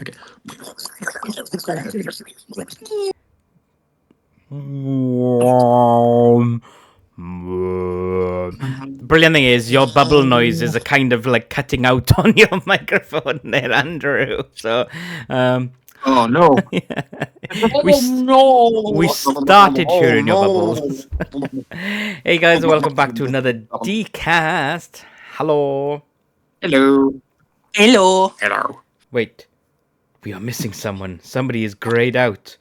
Okay. Brilliant thing is your bubble noises are kind of like cutting out on your microphone there, Andrew. So, Oh no! we started hearing your bubbles. Hey guys, welcome back to another DCast. Hello. Hello. Hello. Hello. Wait, we are missing someone. Somebody is grayed out.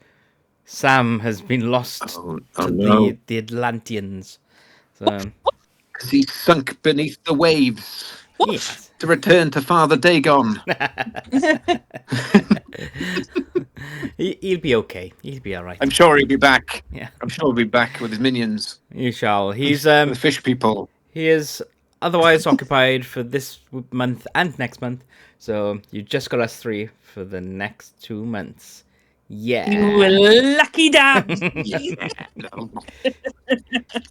Sam has been lost Oh to no! the Atlanteans. So, Because he sunk beneath the waves yes. to return to Father Dagon. He'll be okay. He'll be all right. I'm sure he'll be back. Yeah, I'm sure he'll be back with his minions, you shall. He's the fish people. he is otherwise occupied for this month and next month. So you just got us three for the next 2 months. Yeah. You lucky dab. Yeah.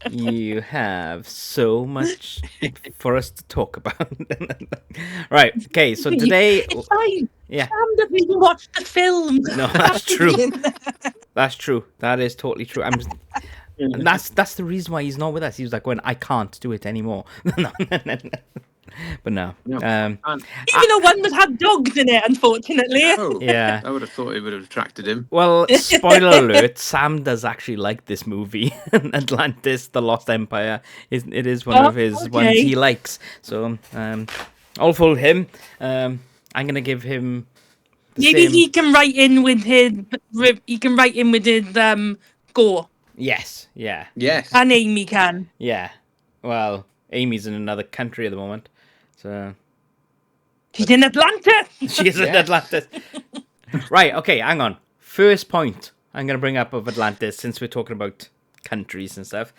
You have so much for us to talk about. Right. Okay. So today, It's fine. yeah. Sam doesn't even watch the film. No, that's true. That's true. That is totally true. And that's the reason why he's not with us. He was like, "When I can't do it anymore." But no. No, Even though one was had dogs in it, unfortunately. Yeah. I would have thought it would have attracted him. Well, spoiler alert: Sam does actually like this movie, Atlantis: The Lost Empire. It is one of his ones he likes. So, all for him. I'm gonna give him. Maybe he can write in with his. He can write in with his gore. Yes. Yeah. Yes. And Amy can. Yeah. Well, Amy's in another country at the moment, so She's in Atlantis. she's in Atlantis. Right. Okay. Hang on. First point I'm gonna bring up of Atlantis, since we're talking about countries and stuff.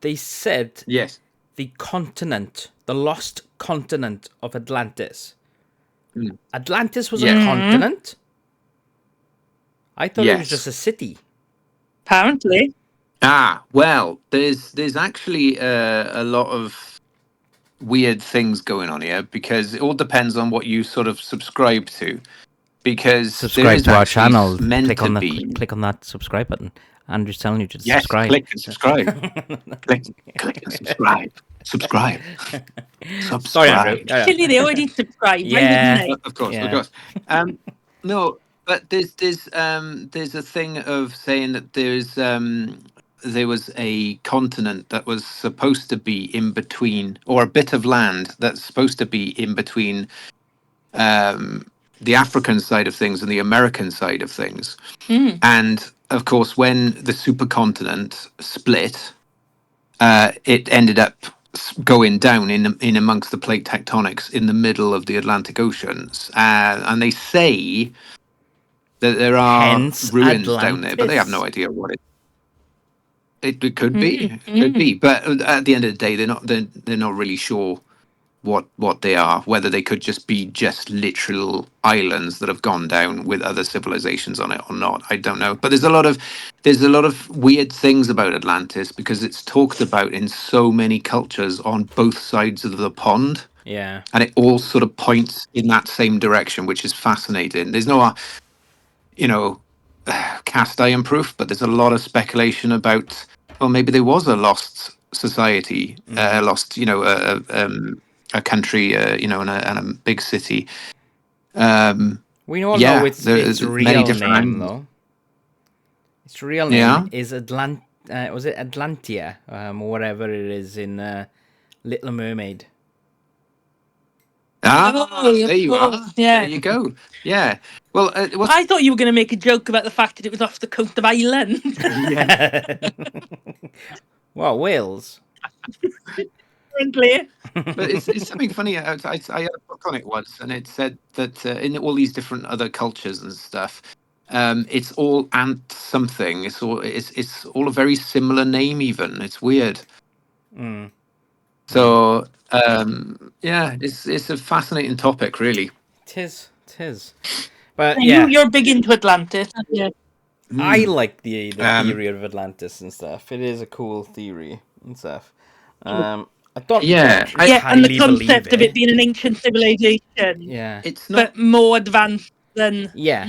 They said Yes. the continent, the lost continent of Atlantis. Atlantis was a continent? I thought it was just a city. Apparently. Well, there's actually a lot of weird things going on here, because it all depends on what you sort of subscribe to. Because Subscribe to our channel. Click on click on that subscribe button. Andrew's telling you to yes, subscribe. click and subscribe. click and subscribe. Subscribe. Sorry, Andrew. Actually, they already subscribed. Yeah. Of course, Yeah. of course. No, but there's a thing of saying that there was a continent that was supposed to be in between, or a bit of land that's supposed to be in between the African side of things and the American side of things. And of course, when the supercontinent split, it ended up going down in amongst the plate tectonics in the middle of the Atlantic Oceans. And they say that there are ruins down there, but they have no idea what it could be. It could be, but at the end of the day, they're not really sure what they are, whether they could just be just literal islands that have gone down with other civilizations on it or not. I don't know. But there's a lot of weird things about Atlantis, because it's talked about in so many cultures on both sides of the pond. Yeah. And it all sort of points in that same direction, which is fascinating. There's no cast iron proof, but there's a lot of speculation about, well, maybe there was a lost society, lost, a country, and a big city. We all know its real name, though. Its real name is was it Atlantia, or whatever it is in Little Mermaid. There you are. Yeah. There you go. Yeah. Well, I thought you were going to make a joke about the fact that it was off the coast of Ireland. Yeah. Well, Wales. Apparently. But it's something funny. I had a book on it once, and it said that in all these different other cultures and stuff, it's all ant something. It's all a very similar name. Even it's weird. So yeah, it's a fascinating topic, really. It is. But you're big into Atlantis. Yeah. I like the theory of Atlantis and stuff. It is a cool theory and stuff. I don't. And the concept of it being an ancient civilization. Yeah, it's not, but more advanced than Yeah.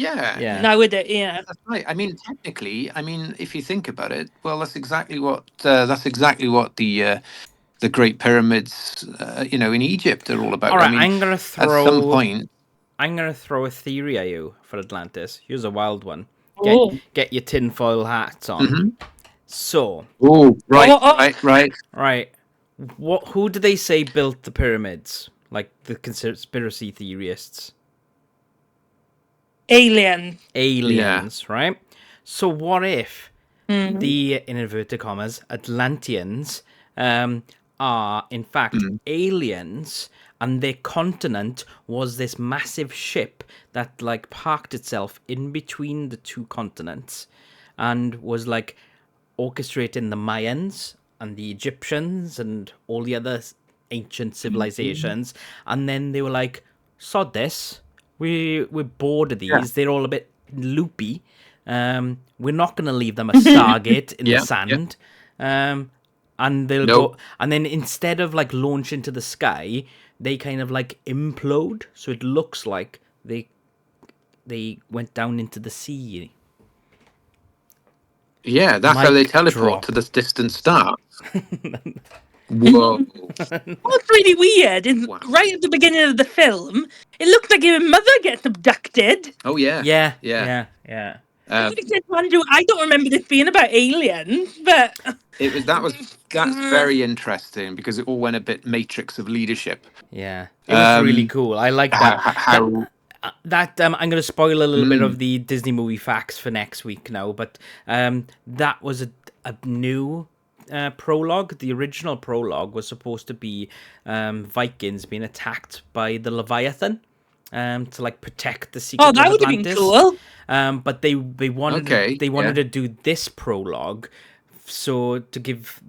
nowadays. Yeah. That's right. I mean, technically, if you think about it, well, that's exactly what the Great Pyramids, in Egypt are all about. All I right, mean, at some point, I'm gonna throw a theory at you for Atlantis. Here's a wild one. Oh. Get your tinfoil hats on. mhm. So, Oh, right, Oh. right. right, who do they say built the pyramids? Like the conspiracy theorists. Alien. Yeah. Aliens, right? So what if Mm. the, in inverted commas, Atlanteans are in fact Mm. aliens, and their continent was this massive ship that like parked itself in between the two continents and was like orchestrating the Mayans and the Egyptians and all the other ancient civilizations, and then they were like, sod this, we're bored of Yeah. these, they're all a bit loopy, we're not going to leave them a Stargate in the Yeah. Yeah. sand. And they'll No. go, and then instead of like launch into the sky, they kind of like implode, so it looks like they went down into the sea. Yeah, that's how they Mic teleport drop. to this distant star. Whoa. What's really weird is Wow. right at the beginning of the film, it looks like your mother gets abducted. Oh, yeah. Yeah. I said to Andrew, I don't remember this being about aliens, but That's very interesting because it all went a bit Matrix of leadership. Yeah, it was really cool. I like that. How I'm going to spoil a little bit of Mm. the Disney movie facts for next week now, but that was a new prologue. The original prologue was supposed to be Vikings being attacked by the Leviathan to like protect the secrets that of would have been Atlantis. cool. But they wanted Okay, they wanted to do this prologue so to give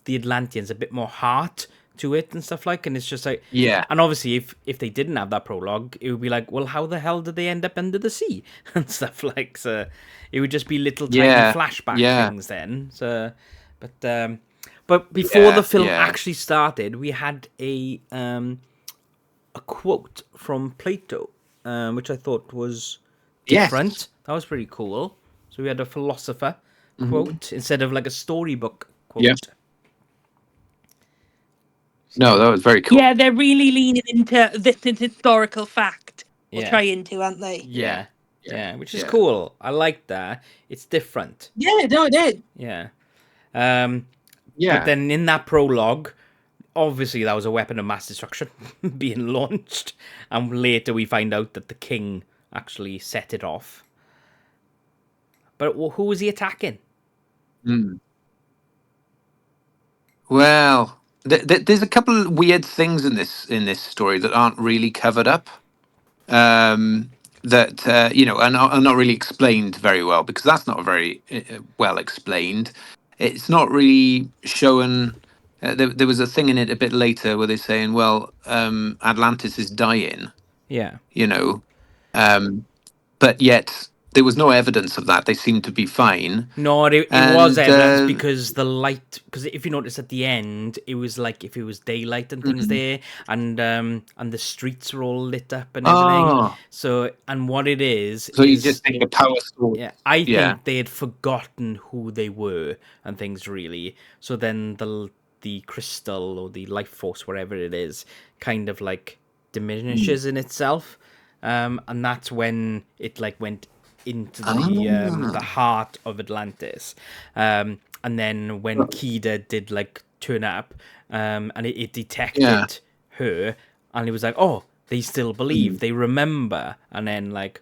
the Atlanteans a bit more heart to it and stuff like, and it's just like, Yeah. and obviously if they didn't have that prologue, it would be like, well, how the hell did they end up under the sea and stuff like, so it would just be little tiny Yeah. flashback Yeah. things then. So but before the film Yeah. actually started, we had a quote from Plato, which I thought was different. Yes. That was pretty cool. So we had a philosopher Mhm. quote instead of like a storybook quote. Yeah. No, that was very cool. Yeah, they're really leaning into this historical fact. We'll Yeah. try into, aren't they? Yeah, which is Yeah. cool. I like that. It's different. Yeah, no, it is. Yeah. Yeah. But then in that prologue, obviously that was a weapon of mass destruction being launched, and later we find out that the king actually set it off. But who was he attacking? Mm. Well, there's a couple of weird things in this story that aren't really covered up. That are not really explained very well, because that's not very well explained. It's not really shown. There was a thing in it a bit later where they're saying, well, Atlantis is dying, Yeah. but yet there was no evidence of that. They seemed to be fine. No, it And, was evidence because the light. Because if you notice at the end, it was like if it was daylight and things there, and the streets were all lit up and everything. Oh. So, and what it is, So you just think the power source. yeah, I think they had forgotten who they were and things really. So then the crystal or the life force, whatever it is, kind of like diminishes in itself, and that's when it like went into the heart of Atlantis, and then when Kida did like turn up, and it detected her, and it was like, oh, they still believe, they remember, and then like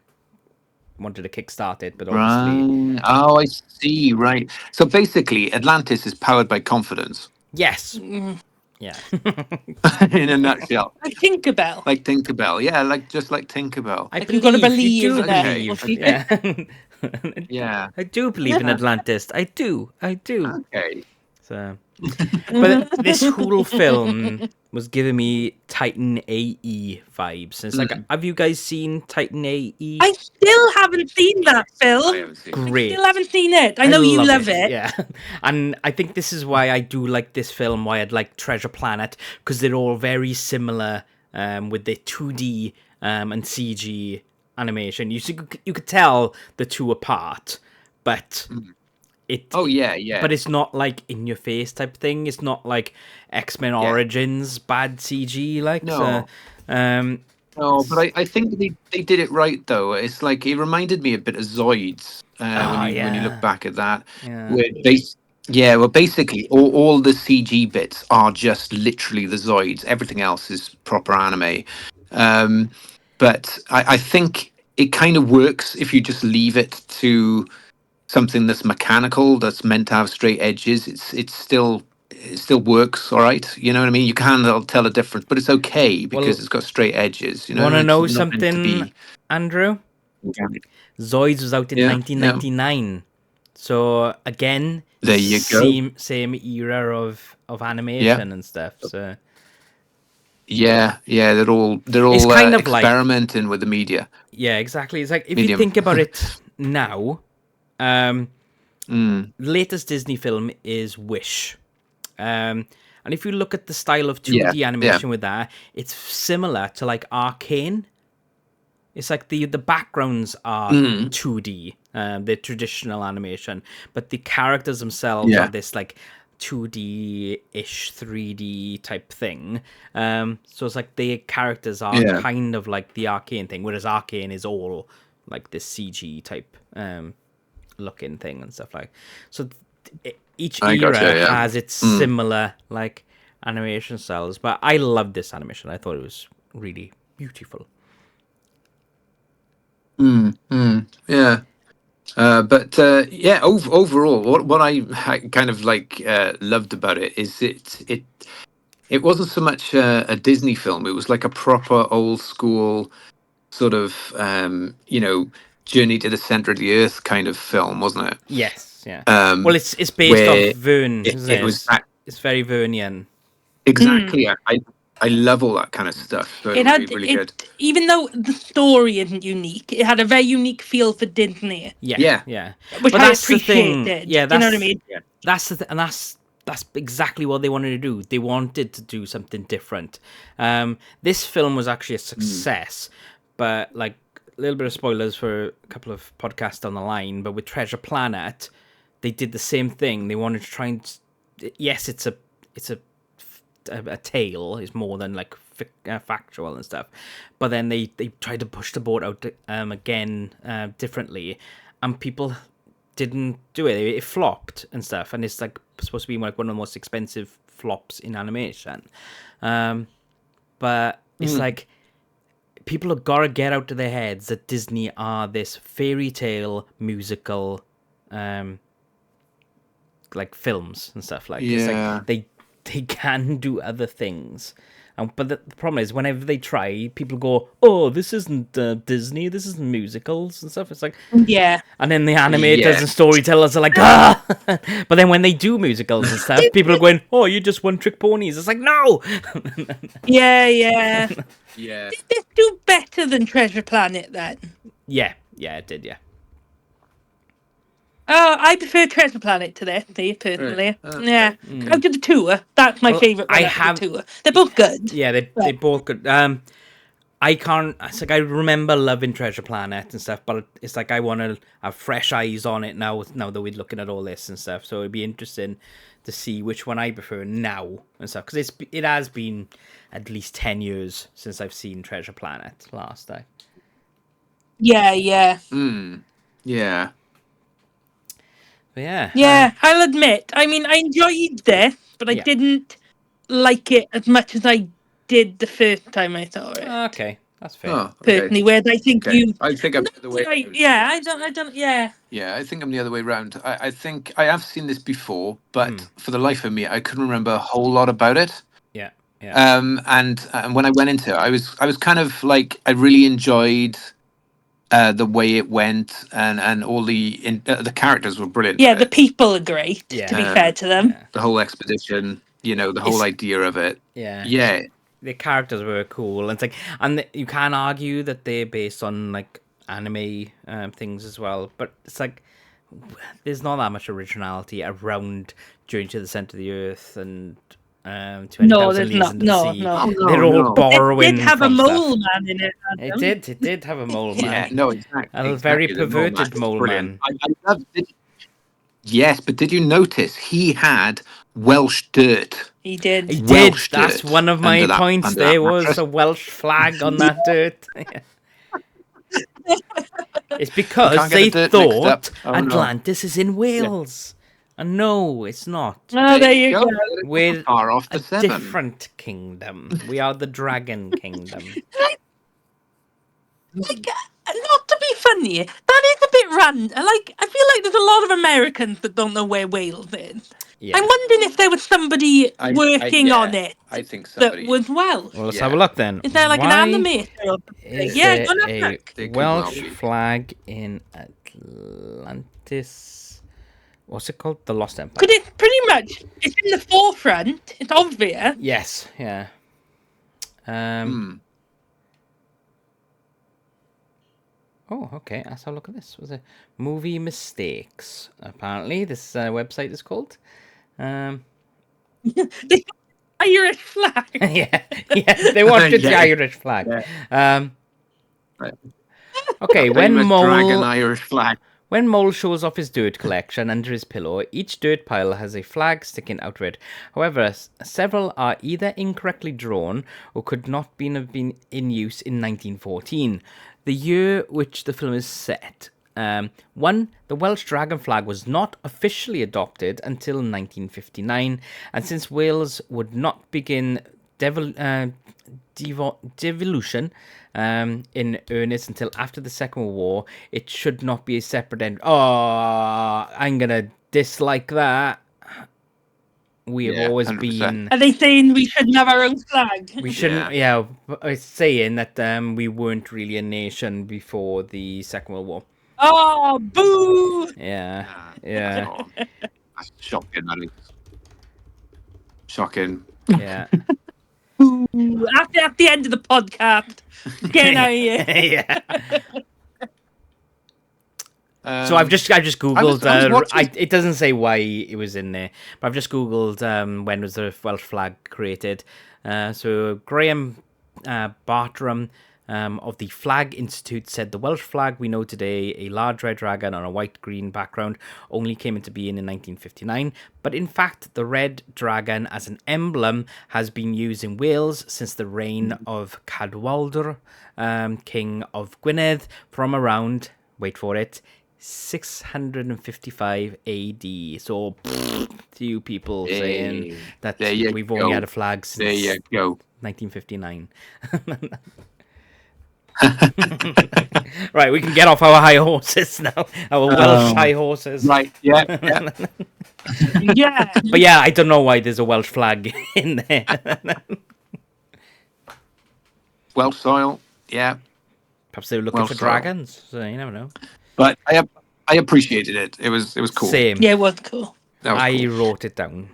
wanted to kickstart it, but obviously, Right. Oh, I see. Right. So basically, Atlantis is powered by confidence. yes, Mm. yeah, In a nutshell. Like Tinkerbell. Like Tinkerbell. Yeah, just like Tinkerbell. I Like you've got to believe you do in it. believe, Okay. yeah. Yeah. I do believe in Atlantis. I do. Okay. So, but this whole film was giving me Titan AE vibes. And it's like, have you guys seen Titan AE? I still haven't seen that film. I haven't seen it. Great. Still haven't seen it. I know you love it. Yeah. And I think this is why I do like this film, why I'd like Treasure Planet, because they're all very similar with their 2D and CG animation. You could tell the two apart, but but it's not like in your face type thing. It's not like X-Men Origins bad CG like. No. So, No, but I think they did it right though. It's like it reminded me a bit of Zoids when you look back at that. Where well, basically all the CG bits are just literally the Zoids. Everything else is proper anime. But I think it kind of works if you just leave it to something that's mechanical, that's meant to have straight edges. It still works all right. You know what I mean? You can tell a difference, but it's okay because it's got straight edges. You know, want to it's know not meant to something, be. Andrew? Zoids was out in 1999, so again, there you go. Same era of animation and stuff. So yeah, they're all it's kind of experimenting with the media. Yeah, exactly. It's like if you think about it now, latest Disney film is Wish. And if you look at the style of 2D animation with that, it's similar to like Arcane. It's like the backgrounds are 2D, the traditional animation, but the characters themselves are this like 2D-ish, 3D type thing. So it's like the characters are kind of like the Arcane thing, whereas Arcane is all like this CG type looking thing and stuff like. So each era has its similar like animation styles, but I loved this animation. I thought it was really beautiful. Yeah. Overall, what I kind of like loved about it is it wasn't so much a Disney film. It was like a proper old school sort of journey to the center of the earth kind of film, wasn't it? Yes, yeah. Well, it's based off Verne, isn't it? It's very Vernian. Exactly. I love all that kind of stuff. So it had really good. Even though the story isn't unique, it had a very unique feel for Disney. Yeah. Which I appreciated. Yeah, you know what I mean? That's and that's exactly what they wanted to do. They wanted to do something different. This film was actually a success, but like a little bit of spoilers for a couple of podcasts down the line. But with Treasure Planet, they did the same thing. They wanted to try and yes, it's a tale is more than like factual and stuff, but then they tried to push the boat out again differently, and people didn't do it. It flopped and stuff, and it's like supposed to be like one of the most expensive flops in animation, but it's like people have got to get out of their heads that Disney are this fairy tale musical like films and stuff like it's like they can do other things. But the problem is, whenever they try, people go, "Oh, this isn't Disney. This isn't musicals and stuff." It's like, and then the animators and storytellers are like, "Ah!" But then when they do musicals and stuff, people are going, "Oh, you just one-trick ponies." It's like, no. Yeah. Did this do better than Treasure Planet then? Yeah, it did. Yeah. Oh, I prefer Treasure Planet to this, personally. Yeah. Out of the two, that's my favourite one out of the two. They're both good. Yeah, they're both good. I can't... It's like I remember loving Treasure Planet and stuff, but it's like I want to have fresh eyes on it now that we're looking at all this and stuff. So it'd be interesting to see which one I prefer now and stuff. Because it has been at least 10 years since I've seen Treasure Planet last time. Yeah. Yeah. But yeah. Yeah, I'll admit. I mean, I enjoyed this, but I didn't like it as much as I did the first time I saw it. Okay, that's fair. Oh, okay. Personally, whereas I think I think I'm the other way. I don't. Yeah. Yeah, I think I'm the other way around. I think I have seen this before, but for the life of me, I couldn't remember a whole lot about it. Yeah. And when I went into it, I was kind of like I really enjoyed the way it went, and all the characters were brilliant. Yeah, the people are great. To be fair to them, the whole expedition, the whole idea of it. Yeah. The characters were cool. It's like, and you can argue that they're based on like anime things as well, but it's like there's not that much originality around Journey to the Center of the Earth and 20,000 there's Leagues not. Under the No, Sea. no. They're all borrowing It did have a from mole stuff. man in it, Adam. It did have a mole man. Yeah, no, exactly. A very The mole perverted man. mole Brilliant. man. I love it. Yes, but did you notice he had Welsh dirt? He did. He did. Welsh That's dirt one of my under that- points. under There that was mattress. a Welsh flag on that dirt. It's because Can't get they the dirt mixed up. thought Oh, no. Atlantis is in Wales. And no, it's not. Oh, there you go. We're Far off the a seven. different kingdom. We are the Dragon Kingdom. Like, not to be funny, that is a bit random. Like, I feel like there's a lot of Americans that don't know where Wales is. Yeah. I'm wondering if there was somebody working on yeah, it I think that somebody. was Welsh. Well, let's Yeah. have a look then. Is there like Why an animator or something? is Yeah, there go and have a a look. They could well Welsh be. flag in Atlantis? What's it called? The Lost Empire. Because it's pretty much, it's in the forefront. It's obvious. Yes, yeah. Oh, okay. Let's have a look at this. Was it Movie Mistakes? Apparently, this website is called. The Irish flag. yeah, they wanted the Yeah. Irish flag. Right. Okay, when Famous dragon Mole Irish flag. When Mole shows off his dirt collection under his pillow, each dirt pile has a flag sticking out of it. However, several are either incorrectly drawn or could not have been in use in 1914, the year which the film is set. One, the Welsh dragon flag was not officially adopted until 1959, and since Wales would not begin devolution in earnest until after the Second World War, it should not be a separate entity. Oh, I'm gonna dislike that. We have always 100%. been. Are they saying we shouldn't have our own flag? We shouldn't. Yeah, it's saying that we weren't really a nation before the Second World War. Oh, boo! Yeah. That's shocking, that is. Shocking. Yeah. At the end of the podcast, get out of here. Yeah. So I've just googled. It doesn't say why it was in there, but I've just googled when was the Welsh flag created. So Graham Bartram of the Flag Institute said the Welsh flag we know today, a large red dragon on a white-green background, only came into being in 1959. But in fact, the red dragon as an emblem has been used in Wales since the reign of Cadwaldr, King of Gwynedd, from around, wait for it, 655 AD. So, to you people saying that we've only had a flag since 1959. Right, we can get off our high horses now. Our Welsh high horses. Right, yeah. Yeah. But yeah, I don't know why there's a Welsh flag in there. Welsh soil, yeah. Perhaps they were looking for dragons, so you never know. But I appreciated it. It was cool. Same. Yeah, it was cool. I wrote it down.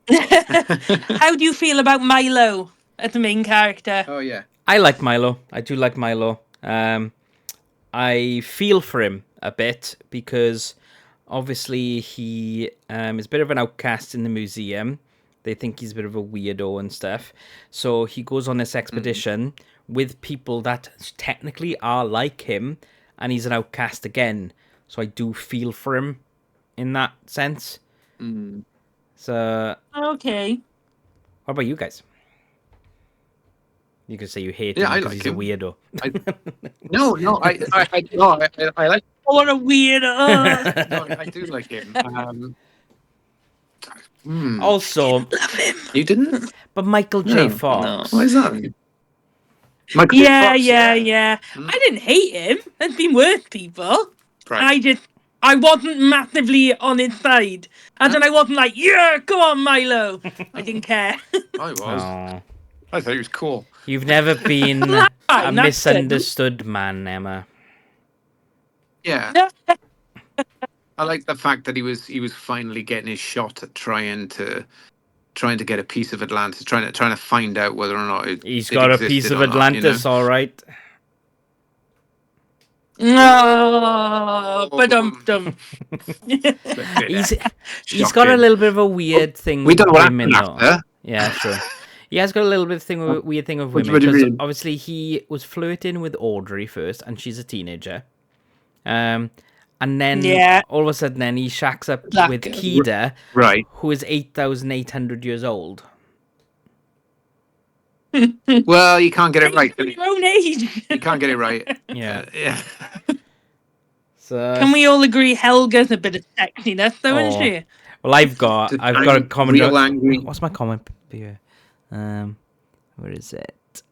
How do you feel about Milo as the main character? Oh yeah. I like Milo. I do like Milo. I feel for him a bit because obviously he is a bit of an outcast in the museum. They think he's a bit of a weirdo and stuff. So he goes on this expedition with people that technically are like him, and he's an outcast again. So I do feel for him in that sense. So okay. What about you guys? You can say you hate him because he's a weirdo. No, I like. Oh, what a weirdo! No, I do like him. Also, Love him. You didn't? But Michael J. Fox. Why is that? Michael Yeah, Fox, yeah. I didn't hate him. There's been worse people. Right. I wasn't massively on his side. And then I wasn't like, yeah, come on, Milo. I didn't care. I was. Aww. I thought he was cool. You've never been a misunderstood man, Emma. Yeah. I like the fact that he was finally getting his shot at trying to get a piece of Atlantis, trying to find out whether or not he's got a piece of Atlantis, all right. No, but dum. He's got a little bit of a weird thing We with don't know what women, happened though. after. Yeah, true. He has got a little bit of weird thing with women What do you because mean? obviously he was flirting with Audrey first, and she's a teenager. And then Yeah. all of a sudden, then he shacks up with Black. Kida, Right. who is 8,800 years old. Well, you can't get it right. Your own age. You can't get it right. Yeah. Yeah. So Can we all agree Helga's a bit of sexiness, though, isn't she? well, I've got a comment. Real angry. What's my comment here? Where is it?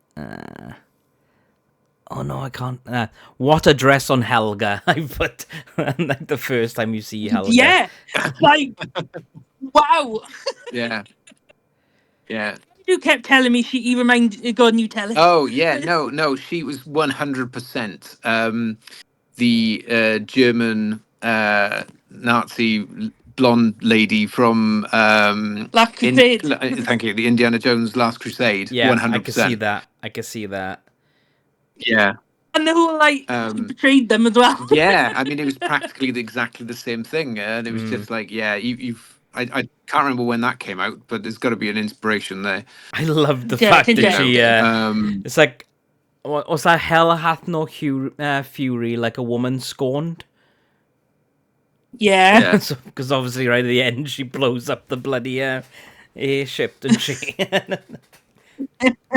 Oh no, I can't. What a dress on Helga! I put like the first time you see Helga. Yeah, like wow. Yeah. Yeah. You kept telling me he reminded God, you tell it. Oh yeah, no, she was 100% the German Nazi blonde lady from Last Crusade. thank you, the Indiana Jones Last Crusade. Yeah, 100%. I can see that. I can see that. Yeah. And the whole like betrayed them as well. Yeah, I mean it was practically exactly the same thing, and it was just like, yeah, I can't remember when that came out, but there's got to be an inspiration there. I love the fact that she. It's like, what's that? Hell hath no fury like a woman scorned. Yeah. Because obviously, right at the end, she blows up the bloody airship, doesn't she?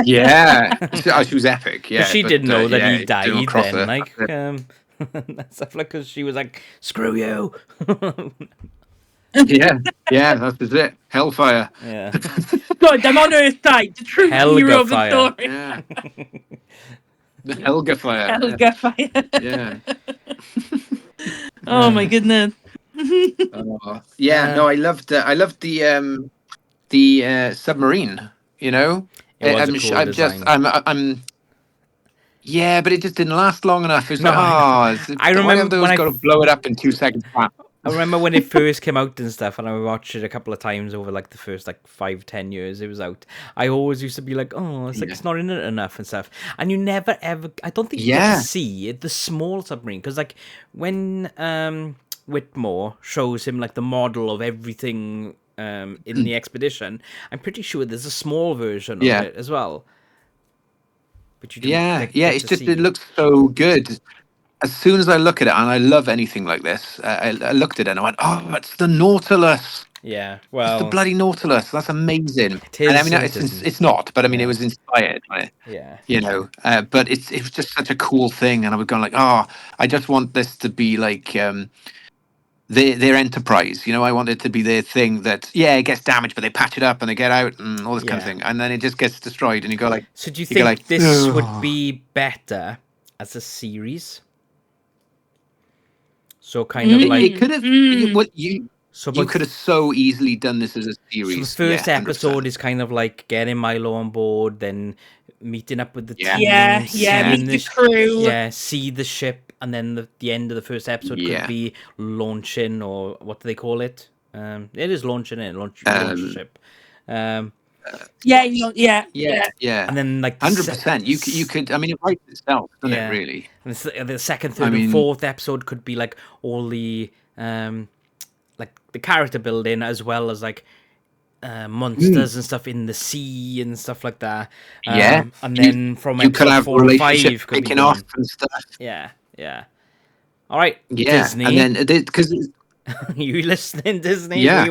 Yeah, she was epic. Yeah, she didn't know that he died then, like, stuff like, because she was like, "Screw you." yeah, that's it. Hellfire. Yeah. God, I'm on Earth side, the true hero of the story. Yeah. The Helga fire. Helga fire. Yeah. Oh my goodness. Yeah, no, I loved the submarine. You know, it was a cool design. I'm. Yeah, but it just didn't last long enough. It's no, like, I remember when I got to blow it up in 2 seconds. I remember when it first came out and stuff, and I watched it a couple of times over like the first like 5-10 years it was out. I always used to be like, oh, it's like it's not in it enough and stuff. And you never ever, I don't think you get to see the small submarine, because like when Whitmore shows him like the model of everything in the expedition, I'm pretty sure there's a small version of it as well. But you don't it's just it looks so good. As soon as I look at it, and I love anything like this, I looked at it and I went, "Oh, it's the Nautilus!" Yeah, well, it's the bloody Nautilus. That's amazing. It is, and I mean, it's not, but I mean, it was inspired by it. Yeah, you know. But it was just such a cool thing, and I was going like, "Oh, I just want this to be like their enterprise." You know, I want it to be their thing that it gets damaged, but they patch it up and they get out and all this kind of thing, and then it just gets destroyed, and you go like, "So do you think like, this would be better as a series?" So kind of like it could have you could have so easily done this as a series. So the first episode is kind of like getting Milo on board, then meeting up with the team, meet the crew, see the ship, and then the end of the first episode could be launching, or what do they call it? It is launching it, launch the ship. Yeah. And then like 100%. You could. I mean, it writes itself, doesn't it? Really. And the second, third, and fourth episode could be like all the like the character building, as well as like monsters and stuff in the sea and stuff like that. And then from episode 4 and 5 could be off and stuff. Yeah. All right, Disney. And then because you listening, Disney? Yeah.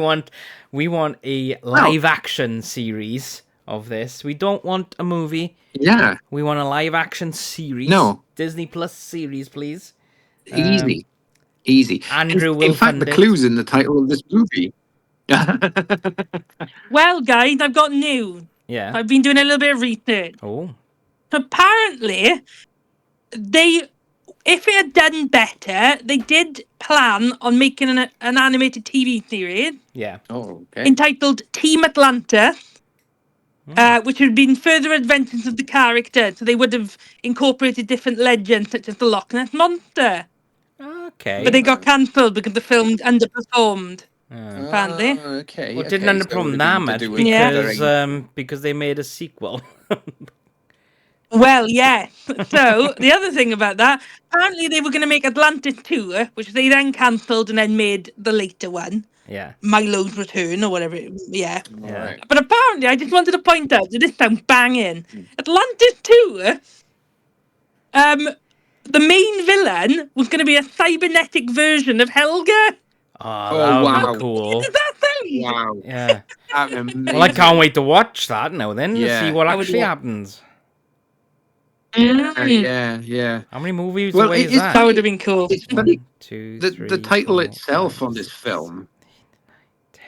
We want a live action series of this. We don't want a movie. Yeah. We want a live action series. No. Disney Plus series, please. Easy. Andrew will in fact, the clue's in the title of this movie. Well, guys, I've got news. Yeah. I've been doing a little bit of research. Oh. Apparently, if it had done better, they did plan on making an animated TV series. Yeah. Oh, okay. Entitled Team Atlantis, which would have been further adventures of the character. So they would have incorporated different legends, such as the Loch Ness Monster. Okay. But they got cancelled because the film underperformed. Apparently. Okay. Well, it didn't underperform that much because they made a sequel. Well, yes. So the other thing about that, apparently they were going to make Atlantis 2, which they then cancelled and then made the later one, Yeah. Milo's Return or whatever. Yeah. All right. But apparently, I just wanted to point out that this sounds banging. Atlantis 2, the main villain was going to be a cybernetic version of Helga. Oh, that would wow. be cool. Does that sound? Wow. Yeah. That'd be amazing. Well, I can't wait to watch that now then, to see Yeah. what I would actually wa- happens. Yeah. How many movies Well, away it is is that? That would have been cool. It's funny. 1, 2, The 3, title 4, itself 5, on this 6, film, 10.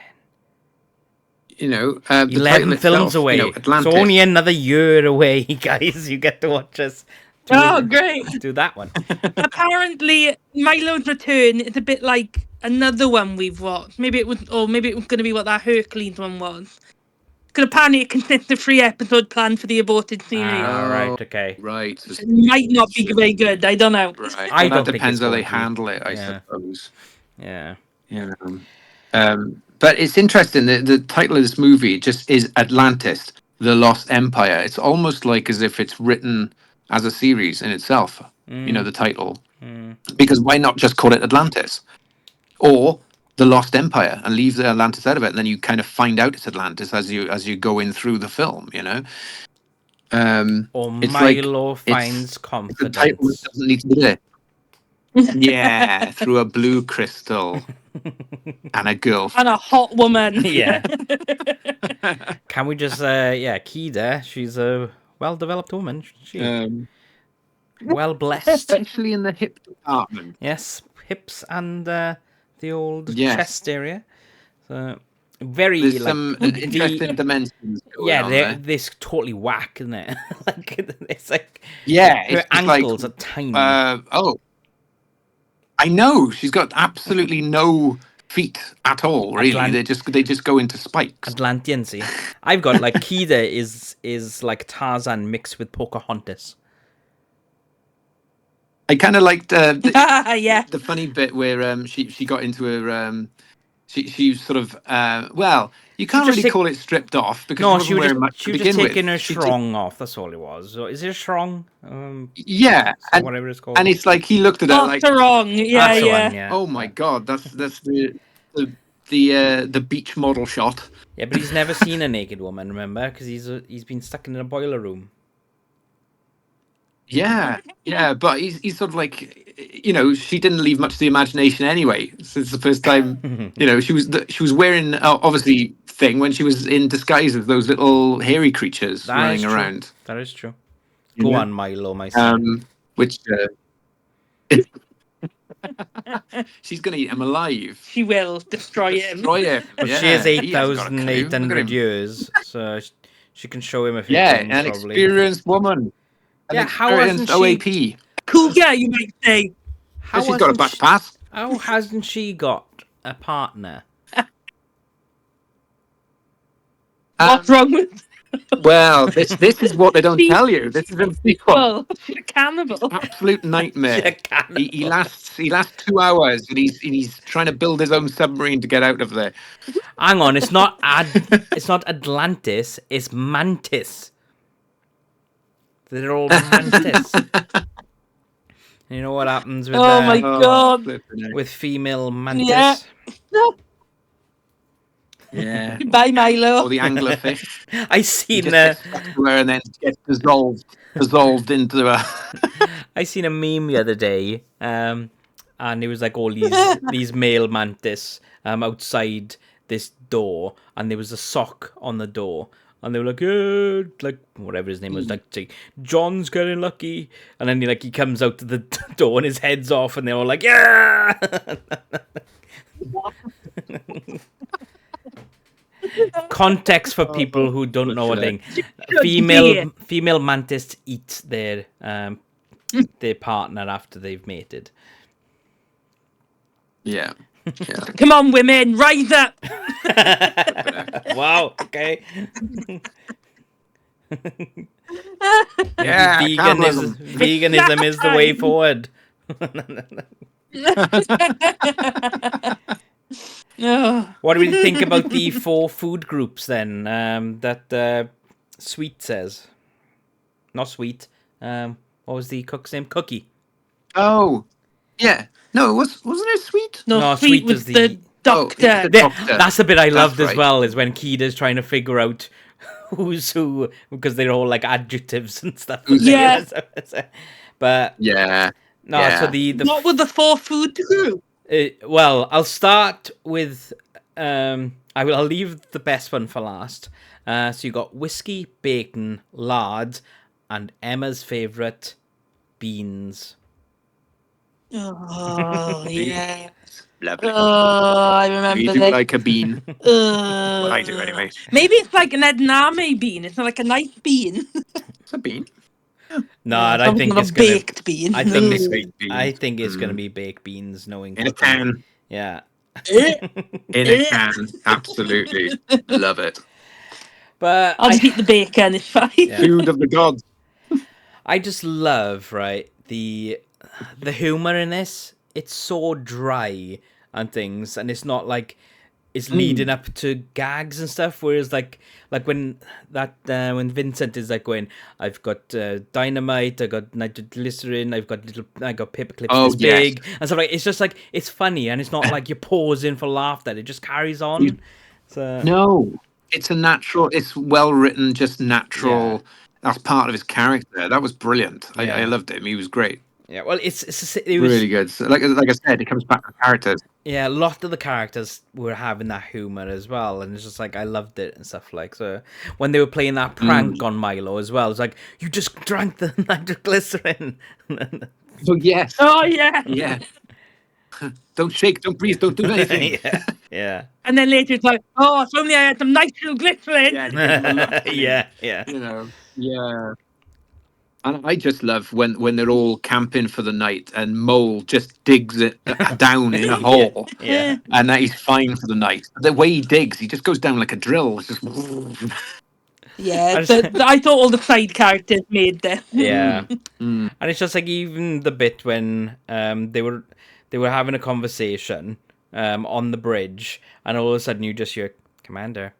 you know, the 11 title films itself, away. you know, Atlantis. So only another year away, guys. You get to watch us Great. do that one. Apparently, Milo's Return is a bit like another one we've watched. Maybe it was going to be what that Hercules one was. Because apparently it consists of 3 episodes planned for the aborted series. Ah, right, okay. Right. So, It might not be very good. I don't know. right. I Well, don't that think depends it's how they going to be. handle it, I Yeah. suppose. Yeah. You know. But it's interesting. The title of this movie just is Atlantis, the Lost Empire. It's almost like as if it's written as a series in itself. You know, the title. Because why not just call it Atlantis? Or the Lost Empire and leave the Atlantis out of it, and then you kind of find out it's Atlantis as you go in through the film, you know. Or It's like Milo finds it's the title confidence. doesn't need to be there. Yeah, through a blue crystal and a girl. And a hot woman. Yeah. Can we just, Kida, she's a well-developed woman, isn't she? Well blessed. Especially in the hip department. Yes, hips and the old Yes. chest area. So very There's like some interesting dimensions going on they're there. this totally whack, isn't it? Like it's like Yeah, her it's just like, ankles are tiny. I know she's got absolutely no feet at all. Really, Atlant- they just go into spikes. Atlantean, see. I've got like Kida is like Tarzan mixed with Pocahontas. I kind of liked Yeah. the funny bit where she got into her she sort of well, you can't just really call it stripped off because No, she wasn't wearing much she to was begin just taking with. her She shrong off. That's all it was. So is it a shrong? yeah, and Whatever it's called. and it's like he looked at her Not like, so wrong. Yeah, That's the yeah. one, yeah. oh my god, that's the beach model shot. Yeah, but he's never seen a naked woman, remember? Because he's been stuck in a boiler room. Yeah, but he's sort of like, you know, she didn't leave much to the imagination anyway. Since the first time, you know, she was wearing obviously thing when she was in disguise as those little hairy creatures running around. That is true. Go on, Milo, my son. Which she's gonna eat him alive. She will destroy him. Destroy him. But Yeah, she has he hasn't got a clue. Look at 8,800 him. years, so she can show him a few Yeah, things, an probably. experienced woman. Yeah, how hasn't OAP. Cougar, you might say. How She's got a hasn't bus she- pass. How hasn't she got a partner? What's wrong with Well, this is what they don't tell you. This is a sequel. well, she's a cannibal. Absolute nightmare. She's a cannibal. He lasts 2 hours and he's trying to build his own submarine to get out of there. Hang on, it's not Atlantis, it's Mantis. They're all Mantis. You know what happens with Oh my god. with female Mantis? Yeah. Yeah. Goodbye, Milo. Or the anglerfish. I seen Just gets stuck to her and then gets dissolved into a. I seen a meme the other day, and it was like all these male mantis outside this door, and there was a sock on the door, and they were like, yeah, like whatever his name was, like say, John's getting lucky, and then he comes out to the door and his head's off, and they're all like, yeah. Context for people who don't know a thing. Female mantis eat their partner after they've mated. Yeah. Come on, women, rise up. Wow. Okay. Yeah. Veganism is the way forward. Oh. What do we think about the 4 food groups then? That Sweet says. not Sweet. What was the cook's name? Cookie. Oh, yeah. No, wasn't it Sweet? No, No, Sweet Sweet was was the the... Oh, it was doctor. the doctor. That's the bit I loved That's as right. well, is when Keda's trying to figure out who's who, because they're all like adjectives and stuff. Yeah. But Yeah. no, so the What were the 4 food group? well, I'll start with I'll leave the best one for last. So you got whiskey, bacon, lard, and Emma's favorite, beans. Oh, yeah. Lovely. Oh, I You remember do that. like a bean. Well, I do anyway. Maybe it's like an edamame bean. It's not like a nice bean. It's a bean. No, Yeah, it's I obviously think not it's a gonna. baked bean. I think it's. Baked beans. I think it's gonna be baked beans, knowing In a cooking. can. Yeah. In a can. Absolutely. Love it. But I'll just eat the bacon. It's fine. Yeah. Food of the gods. I just love, right, the humor in this. It's so dry and things, and it's not like it's leading up to gags and stuff. Whereas like when when Vincent is like going, I've got dynamite, I got nitroglycerin, I got paper clips this big, and stuff like. It's just like it's funny, and it's not like you're pausing for laughter. It just carries on. So No. It's a natural, it's well written, just natural. Yeah. That's part of his character. That was brilliant. I Yeah. loved him. He was great. yeah, well, it was Really good. So, like I said, it comes back to characters. Yeah, a lot of the characters were having that humor as well, and it's just like I loved it and stuff like. So when they were playing that prank on Milo as well, it's like you just drank the nitroglycerin. Oh, yes. Oh, yeah. Yeah. Don't shake, don't breathe, don't do anything. yeah, And then later it's like, oh, if only I had some nitroglycerin. Yeah, to give him a look, yeah. you know. Yeah. And I just love when they're all camping for the night and Mole just digs it down in a hole, Yeah. and that he's fine for the night. The way he digs, he just goes down like a drill. It's just Yeah, I just- I thought all the side characters made them. Yeah. And it's just like even the bit when they were having a conversation on the bridge, and all of a sudden you just hear commander,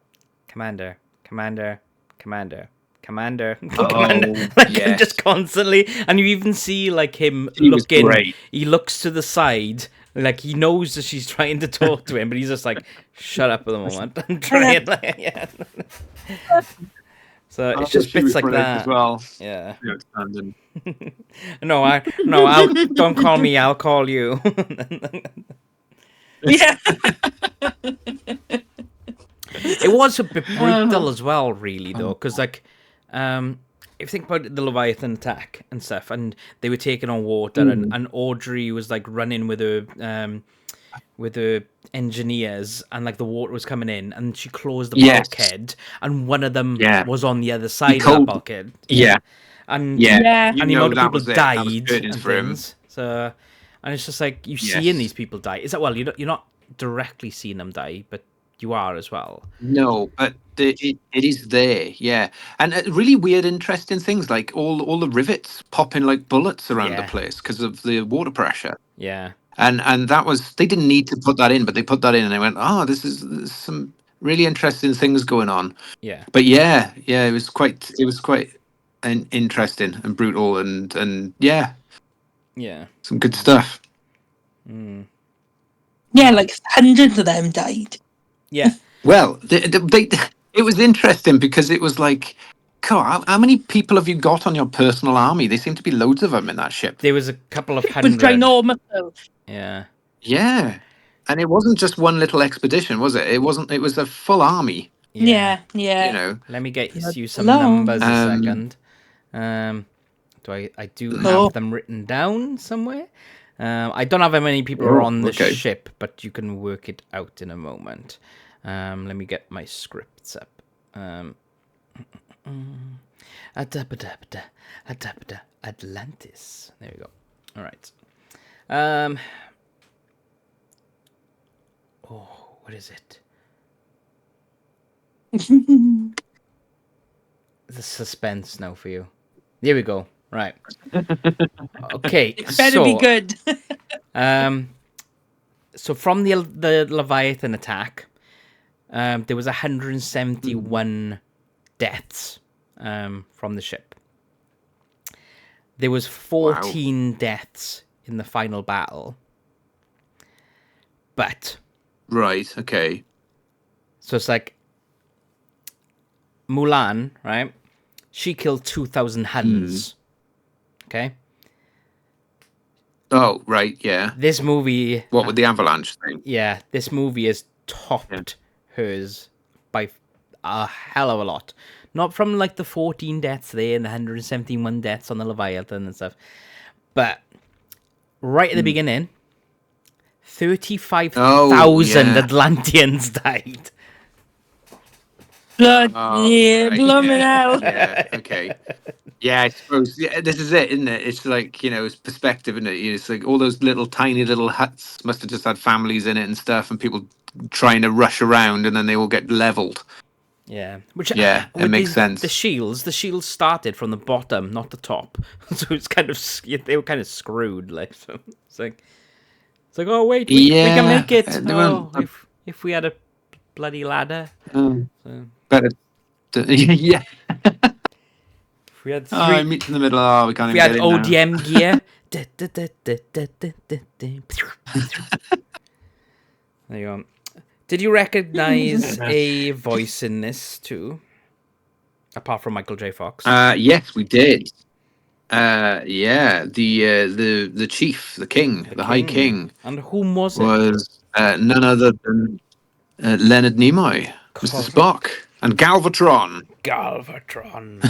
commander, commander, commander, commander, commander, like yes. just constantly, and you even see like him He was looking. great. He looks to the side. Like he knows that she's trying to talk to him, but he's just like, "Shut up for the moment." I'm trying, like, yeah. So it's just She bits was like brilliant that. as well. Yeah. Outstanding. No, don't call me. I'll call you. Yeah. It was a bit brutal as well, really, though, because like, if you think about the Leviathan attack and stuff, and they were taking on water, and Audrey was like running with the engineers, and like the water was coming in, and she closed the bulkhead, and one of them was on the other side of the bulkhead. Yeah. And Yeah. and the amount of people That died was curtains and for him. things. So, and it's just like you Yes. seeing these people die. Is that well? You're not directly seeing them die, but you are as well. No, but it is there, yeah. And really weird, interesting things like all the rivets popping like bullets around the Yeah. place because of the water pressure. Yeah. And that was, they didn't need to put that in, but they put that in and they went, oh, there's some really interesting things going on. Yeah. But yeah, it was quite interesting and brutal and yeah, Yeah. some good stuff. Yeah, like hundreds of them died. Yeah. Well, it was interesting because it was like, God, how many people have you got on your personal army? There seem to be loads of them in that ship. There was a couple of It was hundred. ginormous though. Yeah. Yeah. And it wasn't just one little expedition, was it? It was a full army, Yeah. you know. Let me get you some Hello. numbers a second. I do have them written down somewhere. I don't have how many people are on the ship, but you can work it out in a moment. Let me get my scripts up. Atlantis. There we go. All right. What is it? The suspense now for you. There we go. Right. Okay. It better be good. So from the Leviathan attack, there was 171 deaths from the ship. there was 14 deaths in the final battle. But Right. Okay. so it's like Mulan, right? She killed 2,000 Huns. Okay. Oh, right. Yeah. This movie, What with the avalanche thing? yeah, this movie has topped hers by a hell of a lot. Not from like the 14 deaths there and the 171 deaths on the Leviathan and stuff, but right at the beginning, 35,000 Atlanteans died. Blood, right. blooming hell. Yeah. Okay. Yeah, I suppose. Yeah, this is it, isn't it? It's like, it's perspective, isn't it? It's like all those little tiny little huts must have just had families in it and stuff, and people trying to rush around, and then they all get leveled. Yeah, which Yeah, it makes sense. The shields started from the bottom, not the top, so it's kind of they were kind of screwed. Like, so it's like oh wait, we can make it. If we had a bloody ladder. So. Better. Yeah. If we had meet in the middle. Oh, we can't. If we had ODM gear. There you go. Did you recognize a voice in this too? Apart from Michael J. Fox. Yes, we did. Yeah, the chief, the king, the High King. And whom was it? Was none other than Leonard Nimoy, Mr. Spock, and Galvatron. Galvatron.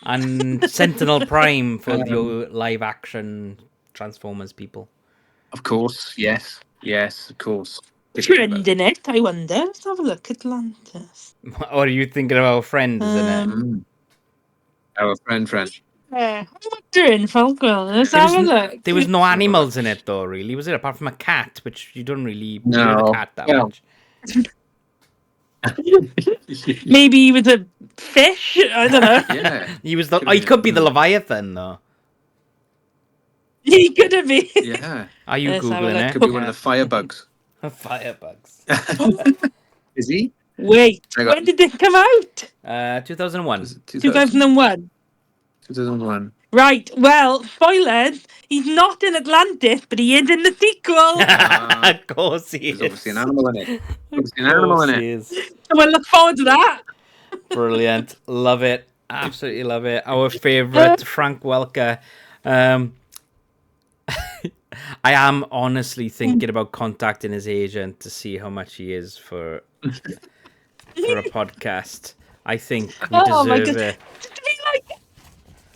And Sentinel Prime for the live action Transformers people. Of course, yes, of course. Friend in it, I wonder. Let's have a look. Atlantis. What are you thinking of our friend, isn't it? Our friend. I'm wondering, Falcon. Let's have a look. There was no animals in it, though, really, was it? Apart from a cat, which you don't really hear the cat that much. Maybe he was a fish. I don't know. Yeah, he was the. He could be the Leviathan, though. He could have been. Yeah. Are you googling it? Could be one of the firebugs. Firebugs. Is he? Wait, when did it come out? 2001. 2001. 2001. Right, well, spoilers, he's not in Atlantis, but he is in the sequel. Of course he is. There's obviously an animal in it. Obviously an animal in it. So we'll look forward to that. Brilliant. Love it. Absolutely love it. Our favourite, Frank Welker. I am honestly thinking about contacting his agent to see how much he is for a podcast. I think we deserve it. To be like,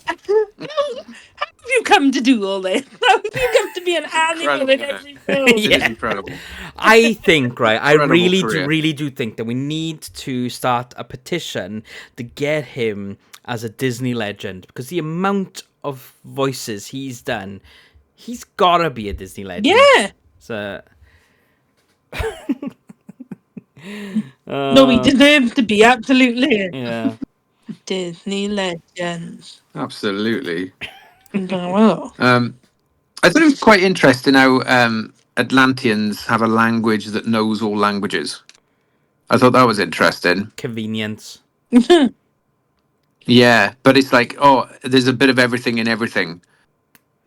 how have you come to do all this? How have you come to be an animal in every film? It is incredible. I think, right, I Incredible really do think that we need to start a petition to get him as a Disney legend, because the amount of voices he's done, he's gotta be a Disney legend. Yeah. So no, he deserves to be, absolutely. Yeah. Disney legends. Absolutely. Well. I thought it was quite interesting how Atlanteans have a language that knows all languages. I thought that was interesting. Convenience. Yeah, but it's like, there's a bit of everything in everything.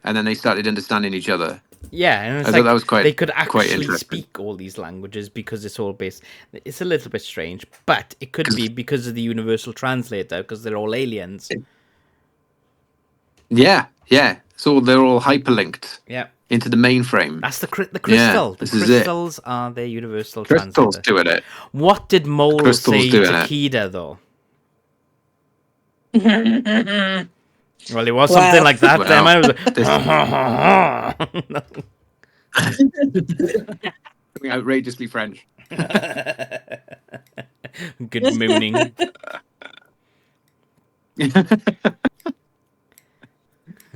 And then they started understanding each other. Yeah, and it's I thought that was quite. They could actually interesting. speak all these languages because it's all based. It's a little bit strange, but it could be because of the universal translator, because they're all aliens. Yeah. So they're all hyperlinked. Yeah. Into the mainframe. That's the crystal. Yeah, the crystals are their universal Crystal's translator. doing it. What did Mole Crystal's say doing to it. Kida, though? Well, it was something like that. Outrageously French. Good mooning.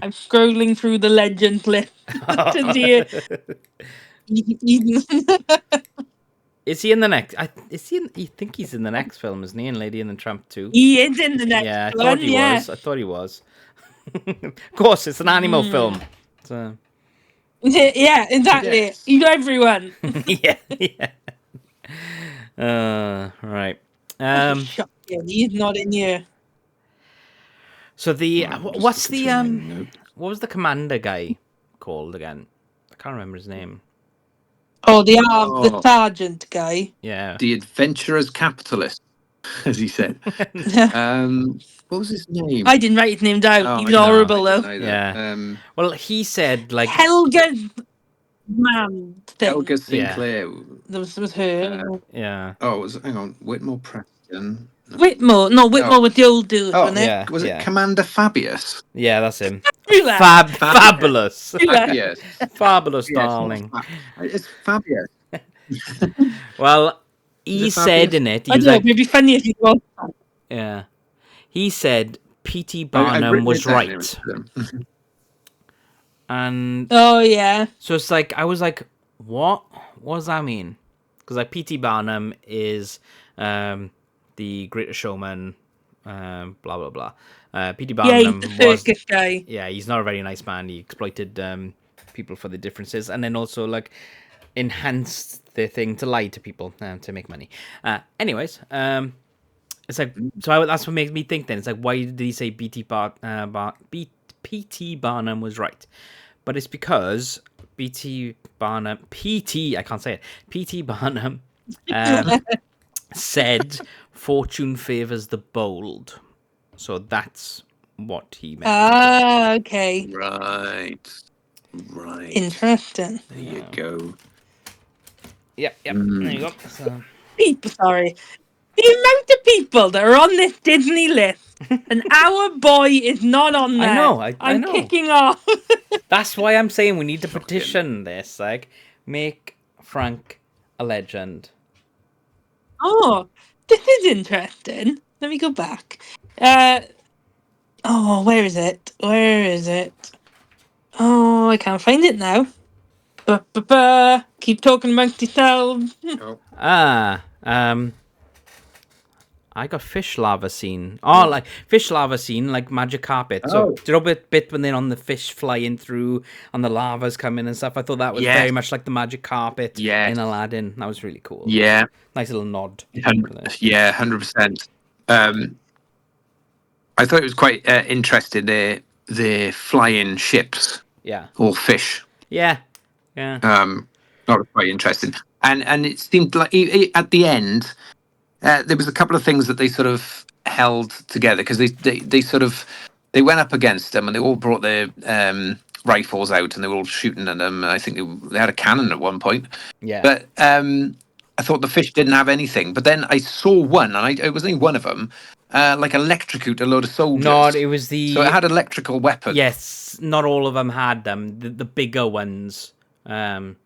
I'm scrolling through the legend list to see Is he in the next? I think he's in the next film, isn't he? In Lady and the Tramp 2. He is in the next one. I thought he was. Of course, it's an animal film. So. Yeah, exactly. Yes. He's everyone. yeah. Right. Shocking. He's not in here. So the what's the what was the commander guy called again? I can't remember his name. Oh, the sergeant guy. Yeah. The adventurer's capitalist, as he said. What was his name? I didn't write his name down. Oh, He was horrible though. Yeah. Well, he said like Helga man thing. Helga Sinclair. That was her. Yeah. Oh, hang on, Whitmore Preston. No. Whitmore. No, Whitmore was the old dude, wasn't it? Was it Commander Fabius? Yeah, that's him. Fabulous. Fabulous. Fabulous, darling. It's Fabius. Well, he said in it, he was like, it'd be funny if he was. Yeah. He said P.T. Barnum was right. And oh yeah. So it's like I was like, what? What does that mean? Because like P.T. Barnum is the Greatest Showman, blah blah blah. P.T. Barnum he's the circus guy. Yeah, he's not a very nice man. He exploited people for the differences, and then also like enhanced their thing to lie to people to make money. Anyways, it's like that's what makes me think. Then it's like, why did he say P.T. Barnum was right? But it's because P.T. Barnum said fortune favors the bold. So that's what he meant. Ah, okay. Right. Interesting. There you go. Yep. There you go. So. Sorry. The amount of people that are on this Disney list, and our boy is not on there. I know. I'm kicking off. That's why I'm saying we need to petition this. Like, make Frank a legend. Oh, this is interesting. Let me go back. Oh, where is it? Oh, I can't find it now. Keep talking amongst yourselves. I got fish lava scene. Oh, like fish lava scene, like magic carpet. So, do you know bit when they're on the fish flying through and the lava's coming and stuff? I thought that was very much like the magic carpet in Aladdin. That was really cool. Yeah. Nice little nod. 100%. I thought it was quite interesting. The flying ships. Yeah. Or fish. Yeah. That was quite interesting. And it seemed like at the end, there was a couple of things that they sort of held together because they went up against them and they all brought their rifles out and they were all shooting at them. I think they had a cannon at one point. Yeah. But I thought the fish didn't have anything. But then I saw one, and it was only one of them, like electrocute a load of soldiers. No, it was the... So it had electrical weapons. Yes, not all of them had them. The bigger ones had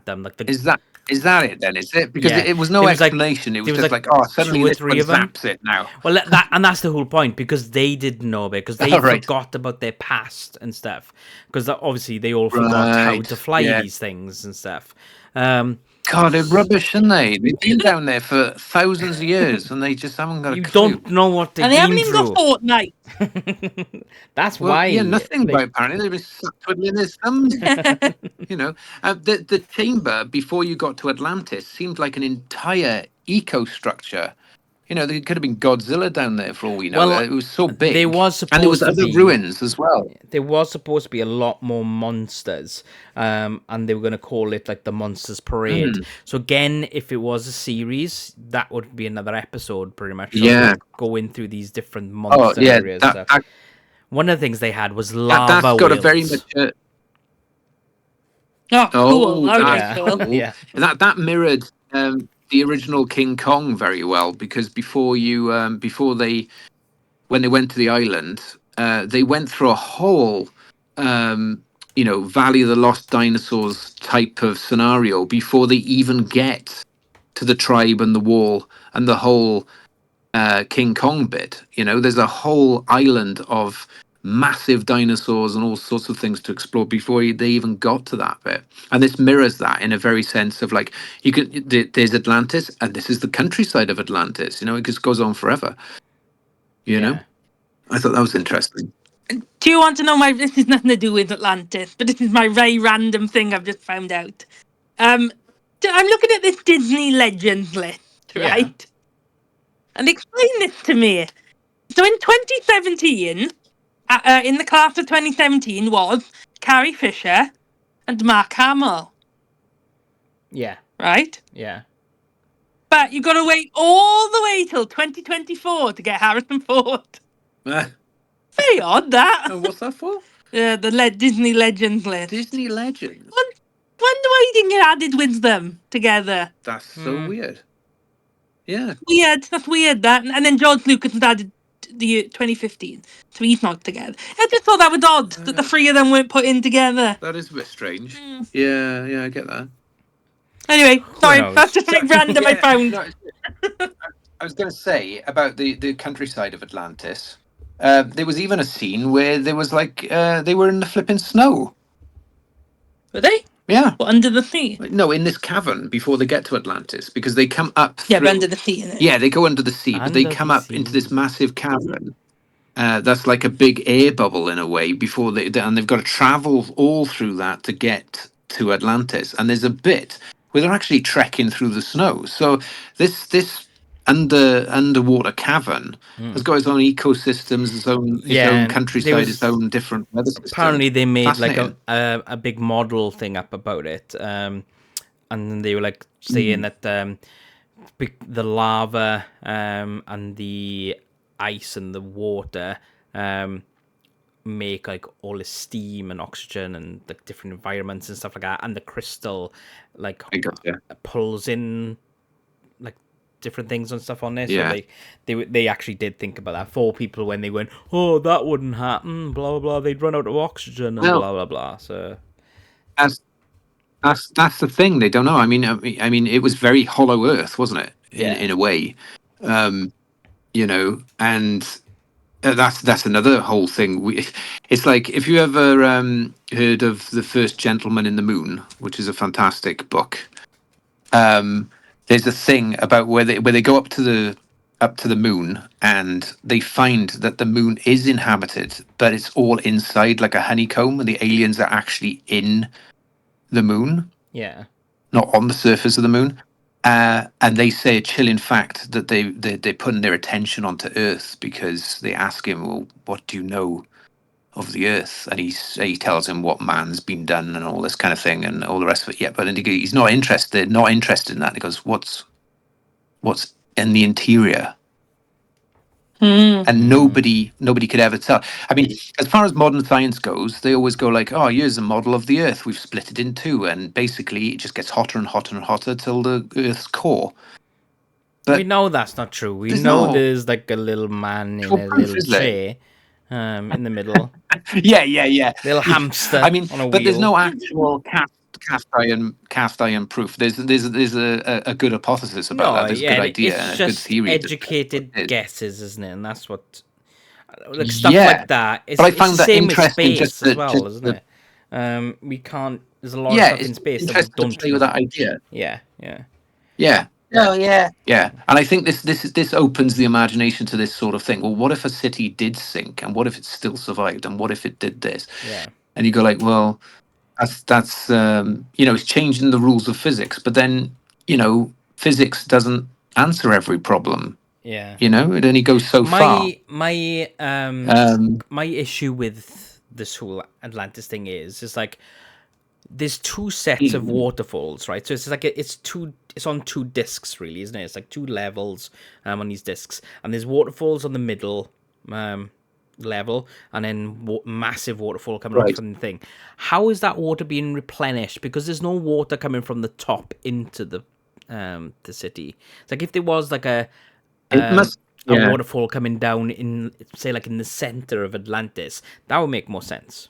them. Like the... Is that it then? Is it? Because it was no explanation. Like, it was just like, suddenly this one zaps it now. Well, and that's the whole point, because they didn't know about it, because they forgot about their past and stuff. Because obviously they all forgot how to fly these things and stuff. God, they're rubbish, aren't they? They've been down there for thousands of years, and they just haven't got a clue. You don't know what they've been through. And they haven't even got fortnight. That's why. Yeah, nothing about apparently. They've been twiddling their thumbs. The chamber, before you got to Atlantis, seemed like an entire eco-structure. There could have been Godzilla down there for all we know. Well, it was so big. There was supposed and there was other ruins as well. There was supposed to be a lot more monsters, and they were going to call it like the Monsters Parade. So again, if it was a series, that would be another episode, pretty much. Going through these different monster areas. One of the things they had was lava that's got wheels. a very much. Cool. Cool. Yeah. And that mirrored the original King Kong very well, because when they went to the island, they went through a whole Valley of the Lost Dinosaurs type of scenario before they even get to the tribe and the wall and the whole King Kong bit. There's a whole island of massive dinosaurs and all sorts of things to explore before they even got to that bit. And this mirrors that in a very sense of like, there's Atlantis, and this is the countryside of Atlantis. It just goes on forever. I thought that was interesting. Do you want to know this has nothing to do with Atlantis, but this is my very random thing I've just found out. I'm looking at this Disney Legends list, right? Yeah. And explain this to me. So in 2017, in the class of 2017 was Carrie Fisher and Mark Hamill. Yeah. Right? Yeah. But you've got to wait all the way till 2024 to get Harrison Ford. Very odd, that. And what's that for? The Disney Legends list. Disney Legends. Wonder why he didn't get added with them together. That's so weird. Yeah. Weird. That's weird, that. And then George Lucas was added the year 2015. So he's not together. I just thought that was odd, that the three of them weren't put in together. That is a bit strange. Yeah, I get that. Anyway, sorry, that's just something random I found. No, I was going to say about the countryside of Atlantis. There was even a scene where there was like they were in the flipping snow. Were they? Yeah. What, under the sea? No, in this cavern before they get to Atlantis, because they come up. Yeah, but under the sea, innit? Yeah, they go under the sea, but they Under come the up into this sea. massive cavern. That's like a big air bubble in a way before and they've got to travel all through that to get to Atlantis. And there's a bit where they're actually trekking through the snow. So this underwater cavern has got its own ecosystems, its own countryside, its own different weather system. Apparently, they made like a big model thing up about it, and they were like saying that the lava and the ice and the water make like all the steam and oxygen and the different environments and stuff like that, and the crystal like pulls in like different things and stuff on there. So they actually did think about that. For people when they went, oh, that wouldn't happen, blah blah blah, they'd run out of oxygen and blah blah blah. So that's the thing, they don't know. I mean it was very Hollow Earth, wasn't it? In a way, you know, and that's another whole thing. It's like, if you ever heard of The First Gentleman in the Moon, which is a fantastic book. There's a thing about where they go up to the moon, and they find that the moon is inhabited, but it's all inside like a honeycomb, and the aliens are actually in the moon. Yeah. Not on the surface of the moon. And they say a chilling fact that they're putting their attention onto Earth, because they ask him, well, what do you know of the Earth? And he tells him what man's been done and all this kind of thing and all the rest of it. Yeah, but he's not interested in that. He goes, what's in the interior? And nobody could ever tell. I mean, as far as modern science goes, they always go like, oh, here's a model of the Earth. We've split it in two, and basically it just gets hotter and hotter and hotter till the Earth's core. But we know that's not true. We know there's like a little man in a little chair in the middle. Yeah. Little hamster. I mean, on a but wheel. There's no actual cast iron proof. There's a good hypothesis about that. There's a good idea, it's a just good theory. Educated guesses, isn't it? And that's what, like, stuff like that. It's, but I found it's that the same with interesting space as well, isn't it? We can't. There's a lot of stuff in space that we don't play with that idea. Yeah. Oh yeah. And I think this opens the imagination to this sort of thing. Well, what if a city did sink, and what if it still survived, and what if it did this? Yeah. And you go like, well, that's it's changing the rules of physics, but then physics doesn't answer every problem. Yeah. It only goes so far. My issue with this whole Atlantis thing is like, there's two sets of waterfalls, right? So it's like it's on two discs, really, isn't it? It's like two levels on these discs, and there's waterfalls on the middle level, and then massive waterfall coming up from the thing. How is that water being replenished? Because there's no water coming from the top into the city. It's like if there was like a waterfall coming down in, say, like in the center of Atlantis, that would make more sense.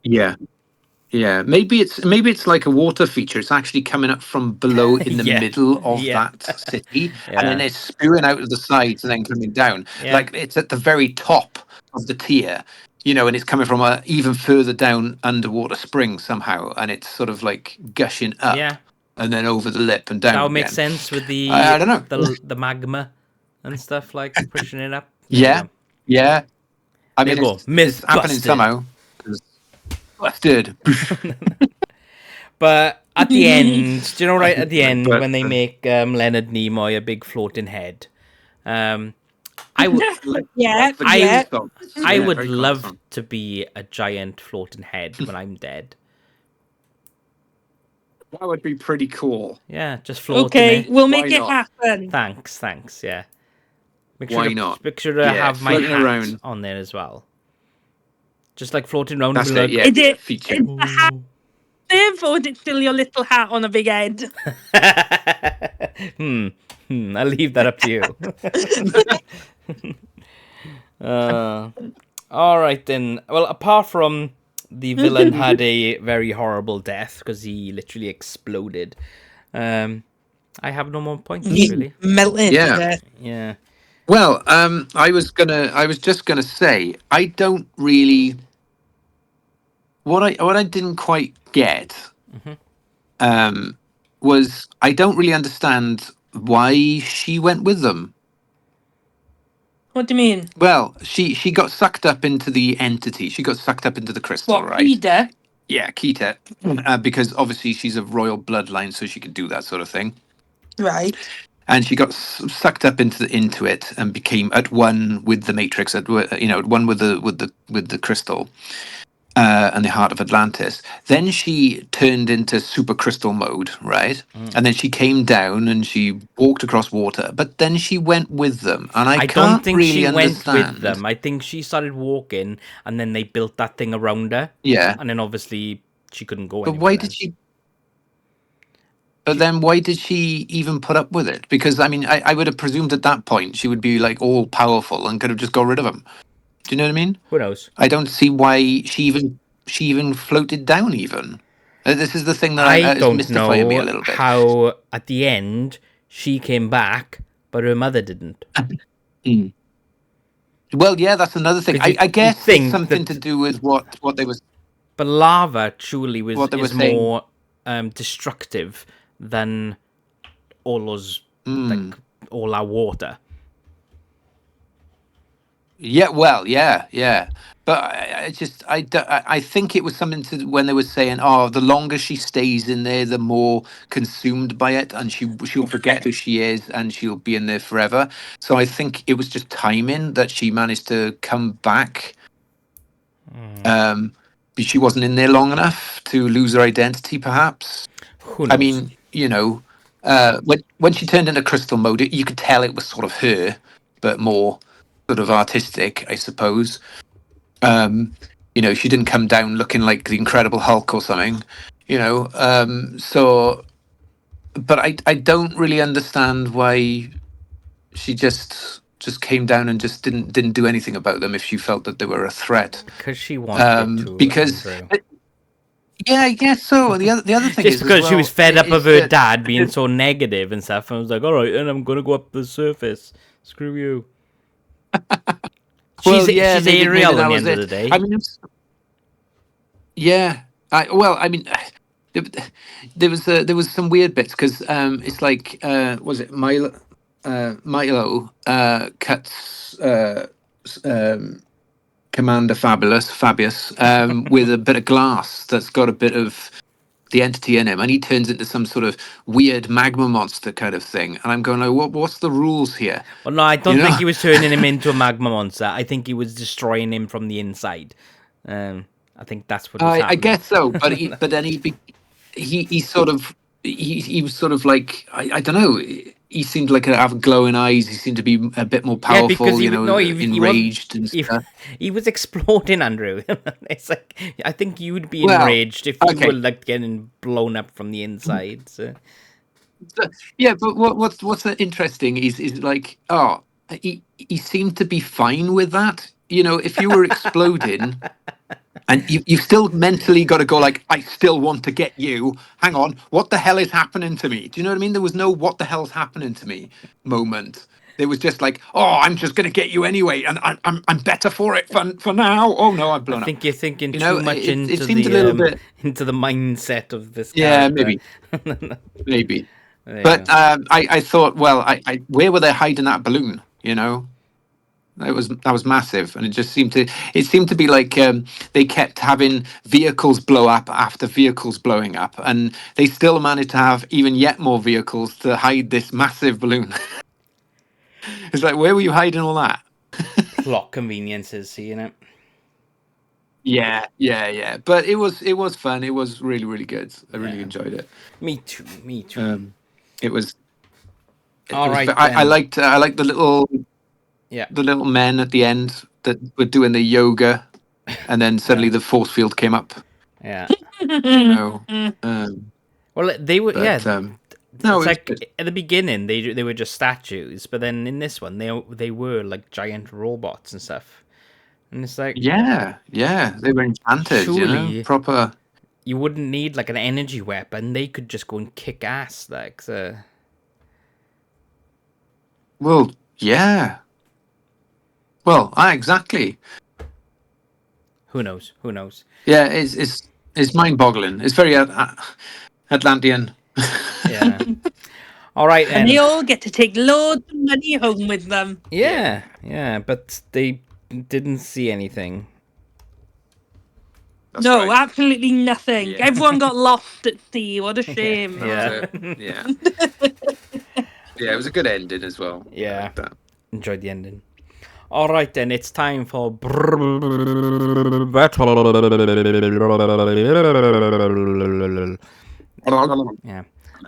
Yeah, maybe it's like a water feature. It's actually coming up from below in the middle of that city, and then it's spewing out of the sides and then coming down. Like it's at the very top of the tier, and it's coming from a even further down underwater spring somehow, and it's sort of like gushing up and then over the lip and down. That would make sense with the I don't know, the magma and stuff, like pushing it up. Yeah. I mean, it's happening somehow. Busted. But at the end, do you know, right at the end, when they make Leonard Nimoy a big floating head, I would. I would love to be a giant floating head when I'm dead. That would be pretty cool. Yeah, just floating. Okay, we'll make it happen. Thanks. Yeah. Why not? Make sure to have my hat around on there as well. Just like floating around. That's like, it. Yeah, feature. Is the hat live, or is it still your little hat on a big head? I'll leave that up to you. All right then. Well, apart from the villain had a very horrible death because he literally exploded. I have no more points really. Melted. Yeah. Well, I was just gonna say, I don't really. What I didn't quite get, was I don't really understand why she went with them. What do you mean? Well, she got sucked up into the entity. She got sucked up into the crystal, right? Keita? Yeah, Keita. Because obviously she's of royal bloodline, so she could do that sort of thing. Right. And she got sucked up into it and became at one with the Matrix, at one with the crystal. And the heart of Atlantis. Then she turned into super crystal mode, right? And then she came down and she walked across water, but then she went with them. And I don't think really she understand. went with them. I think she started walking and then they built that thing around her. Yeah. And then obviously she couldn't go anywhere. But why did she... But then why did she even put up with it? Because, I mean, I would have presumed at that point she would be like all powerful and could have just got rid of him. Do you know what I mean? Who knows? I don't see why she even floated down even. This is the thing that is mystifying me a little bit. How at the end she came back, but her mother didn't. Well, yeah, that's another thing. I guess it's something to do with what they was. But lava truly is more destructive than all those like all our water. Yeah, well, yeah. But I think it was something to when they were saying, oh, the longer she stays in there, the more consumed by it, and she'll forget who she is, and she'll be in there forever. So I think it was just timing that she managed to come back. She wasn't in there long enough to lose her identity, perhaps. Who knows? I mean, when she turned into crystal mode, you could tell it was sort of her, but more sort of artistic, I suppose. She didn't come down looking like the Incredible Hulk or something, so, but I don't really understand why she just came down and just didn't do anything about them if she felt that they were a threat. Because she wanted to. Because yeah, I guess so. The other thing just is because she was fed up of her dad being so negative and stuff, and was like, all right, and I'm gonna go up the surface. Screw you. She's Ariel at the end of the day. I mean, there was some weird bits because it's like was it Milo cuts Commander Fabius with a bit of glass that's got a bit of the entity in him, and he turns into some sort of weird magma monster kind of thing. And I'm going like, what's the rules here? Well, no, I don't think he was turning him into a magma monster. I think he was destroying him from the inside. I think that's what was happening. I guess so, but then he sort of he was sort of like I don't know. He seemed like to have glowing eyes. He seemed to be a bit more powerful, because enraged and stuff. He was exploding, Andrew. It's like I think you'd be enraged if you were like getting blown up from the inside. So. Yeah, but what's interesting is like he seemed to be fine with that. If you were exploding. And you've still mentally got to go like, I still want to get you. Hang on, what the hell is happening to me? Do you know what I mean? There was no what the hell's happening to me moment. There was just like, oh, I'm just going to get you anyway, and I'm better for it for now. Oh no, I've blown up. I think you're thinking too much into into the mindset of this character. Yeah, maybe. But I thought, well, where were they hiding that balloon? That was massive, and it seemed to be like they kept having vehicles blow up after vehicles blowing up, and they still managed to have even yet more vehicles to hide this massive balloon. It's like, where were you hiding all that? Plot conveniences, seeing it. Yeah. But it was fun. It was really, really good. I really enjoyed it. Me too. It was. All right, I liked the little Yeah. the little men at the end that were doing the yoga, and then suddenly the force field came up. Yeah. No. Well, they were. But, yeah. no, It's it was like good. at the beginning they were just statues, but then in this one they were like giant robots and stuff, and it's like Yeah, they were enchanted. Surely- Proper. you wouldn't need like an energy weapon; they could just go and kick ass. Like so. Well, yeah. Well, exactly. Who knows? Yeah, it's mind-boggling. It's very Atlantean. Yeah. All right, and they all get to take loads of money home with them. Yeah, but they didn't see anything. That's no, right. absolutely nothing. Yeah. Everyone got lost at sea. What a shame. Yeah. Yeah. Yeah, it was a good ending as well. Yeah. I like that. Enjoyed the ending. All right, then it's time for yeah.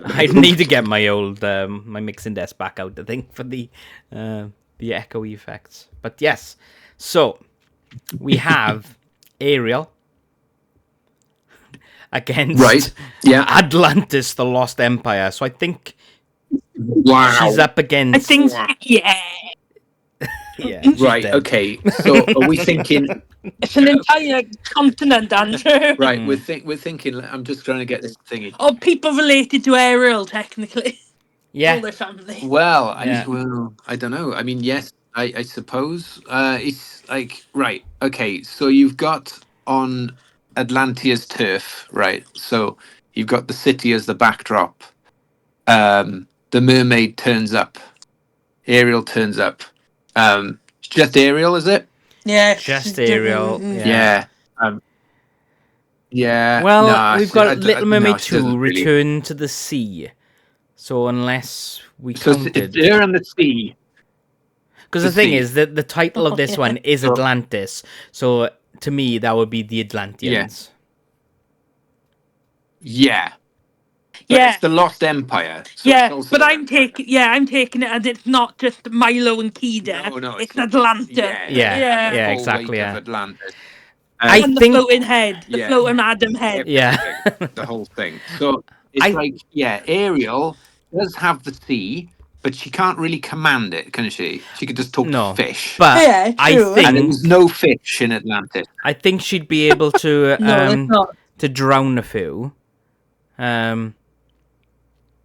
I need to get my old my mixing desk back out, I think, for the echo effects. But yes, so we have Ariel against Atlantis, the Lost Empire. So I think she's up against. I think, yeah. Yeah. Right. Dead. Okay. So are we thinking? It's an entire continent, Andrew. Right. We're thinking. I'm just trying to get this thingy. Or people related to Ariel, technically. Yeah. All their family. Well, Yeah. I don't know. I mean, yes, I suppose. It's like, right. Okay. So you've got on Atlantia's turf, right? So you've got the city as the backdrop. The mermaid turns up. Ariel turns up. Just Ariel, is it? Yeah. Just Ariel. Yeah. Yeah. Well, no, we've got Little Mermaid no, she 2, doesn't really. Return to the Sea. So unless we So counted... it's Air and the Sea. Because the thing is that the title of this one is Atlantis. So to me, that would be the Atlanteans. Yeah. But Yeah. it's the Lost Empire. So Yeah, but I'm taking it as it's not just Milo and Kida. No, it's Atlantis. Yeah, exactly. Of Atlantis. And the floating head, the floating Adam head. Yeah. The whole thing. So it's Ariel does have the sea, but she can't really command it, can she? She could just talk to fish. But I think... And there was no fish in Atlantis. I think she'd be able to to drown a few.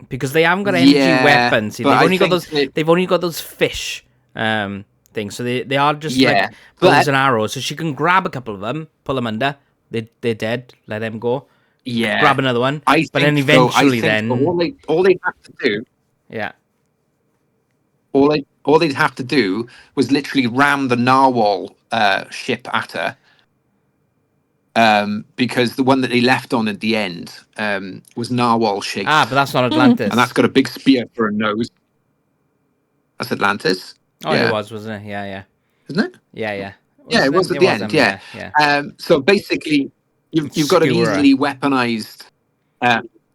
Because they haven't got energy weapons. See, they've only got those fish things. So they are just like bows and arrows. So she can grab a couple of them, pull them under. They're dead. Let them go. Yeah. Grab another one. But then eventually all they have to do. Yeah. All they'd have to do was literally ram the narwhal ship at her. Because the one that they left on at the end was narwhal shaped. But that's not Atlantis. And that's got a big spear for a nose. That's Atlantis. Oh, it was, wasn't it? Yeah. Isn't it? Yeah. Yeah, it was at the end. Yeah. So basically, you've got an easily weaponized,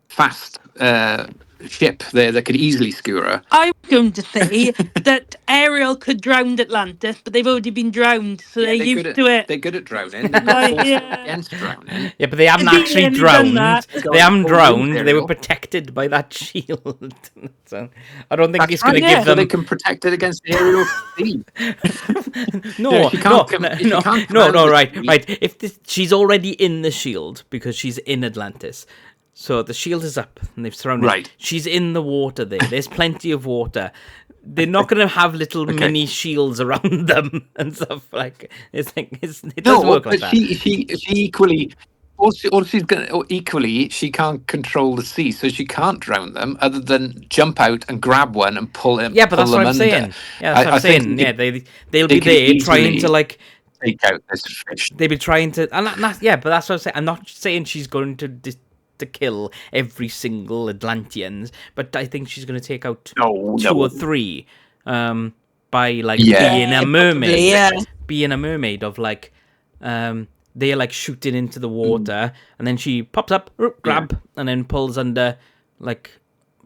fast ship there that could easily skewer her. I was going to say that Ariel could drown Atlantis, but they've already been drowned, so they're used to it. They're good at drowning. They're against drowning. Yeah, but they haven't actually drowned. They haven't drowned. They were protected by that shield. So I don't think it's going to give them. So they can protect it against Ariel's sea. No. Right. If she's already in the shield because she's in Atlantis. So the shield is up and they've thrown it. She's in the water there. There's plenty of water. They're not going to have little mini shields around them and stuff like. It doesn't work like that. She equally. Equally, she can't control the sea, so she can't drown them other than jump out and grab one and pull them. Yeah, but that's what I'm saying. Yeah, that's what I'm saying. Yeah, they'll be there trying to like take out this fish. They'll be trying to, and but that's what I'm saying. I'm not saying she's going to kill every single Atlanteans, but I think she's going to take out two or three. by like Yeah. being a mermaid. Yeah. Being a mermaid of like they're like shooting into the water and then she pops up, grab, and then pulls under, like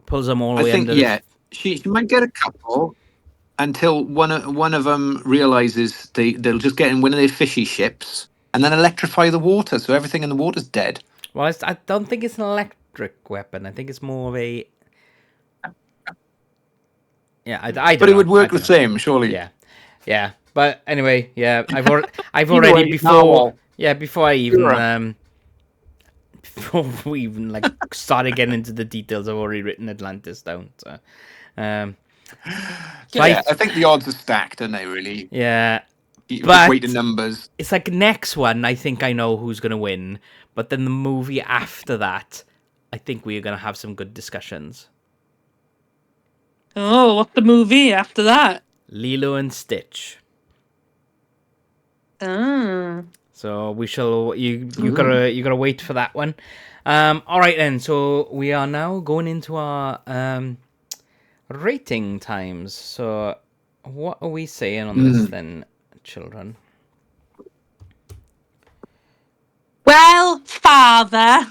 pulls them all the way think, under. she might get a couple until one of them realizes they'll just get in one of their fishy ships and then electrify the water, so everything in the water's dead. Well, I don't think it's an electric weapon. I think it's more of a. Yeah, I don't know. But it would work the same, surely. Yeah. But anyway, yeah, I've Either already way, before. narwhal. Yeah, before I even Sure. before we even like started getting into the details, I've already written Atlantis down. So, I think the odds are stacked, aren't they? Really. Yeah, Just weight of numbers. It's like next one. I think I know who's gonna win, but then the movie after that, I think we're gonna have some good discussions. Oh, what's the movie after that? Lilo and Stitch. Ah. So we shall. You gotta wait for that one. All right then. So we are now going into our rating times. So what are we saying on this then, children? Well, father.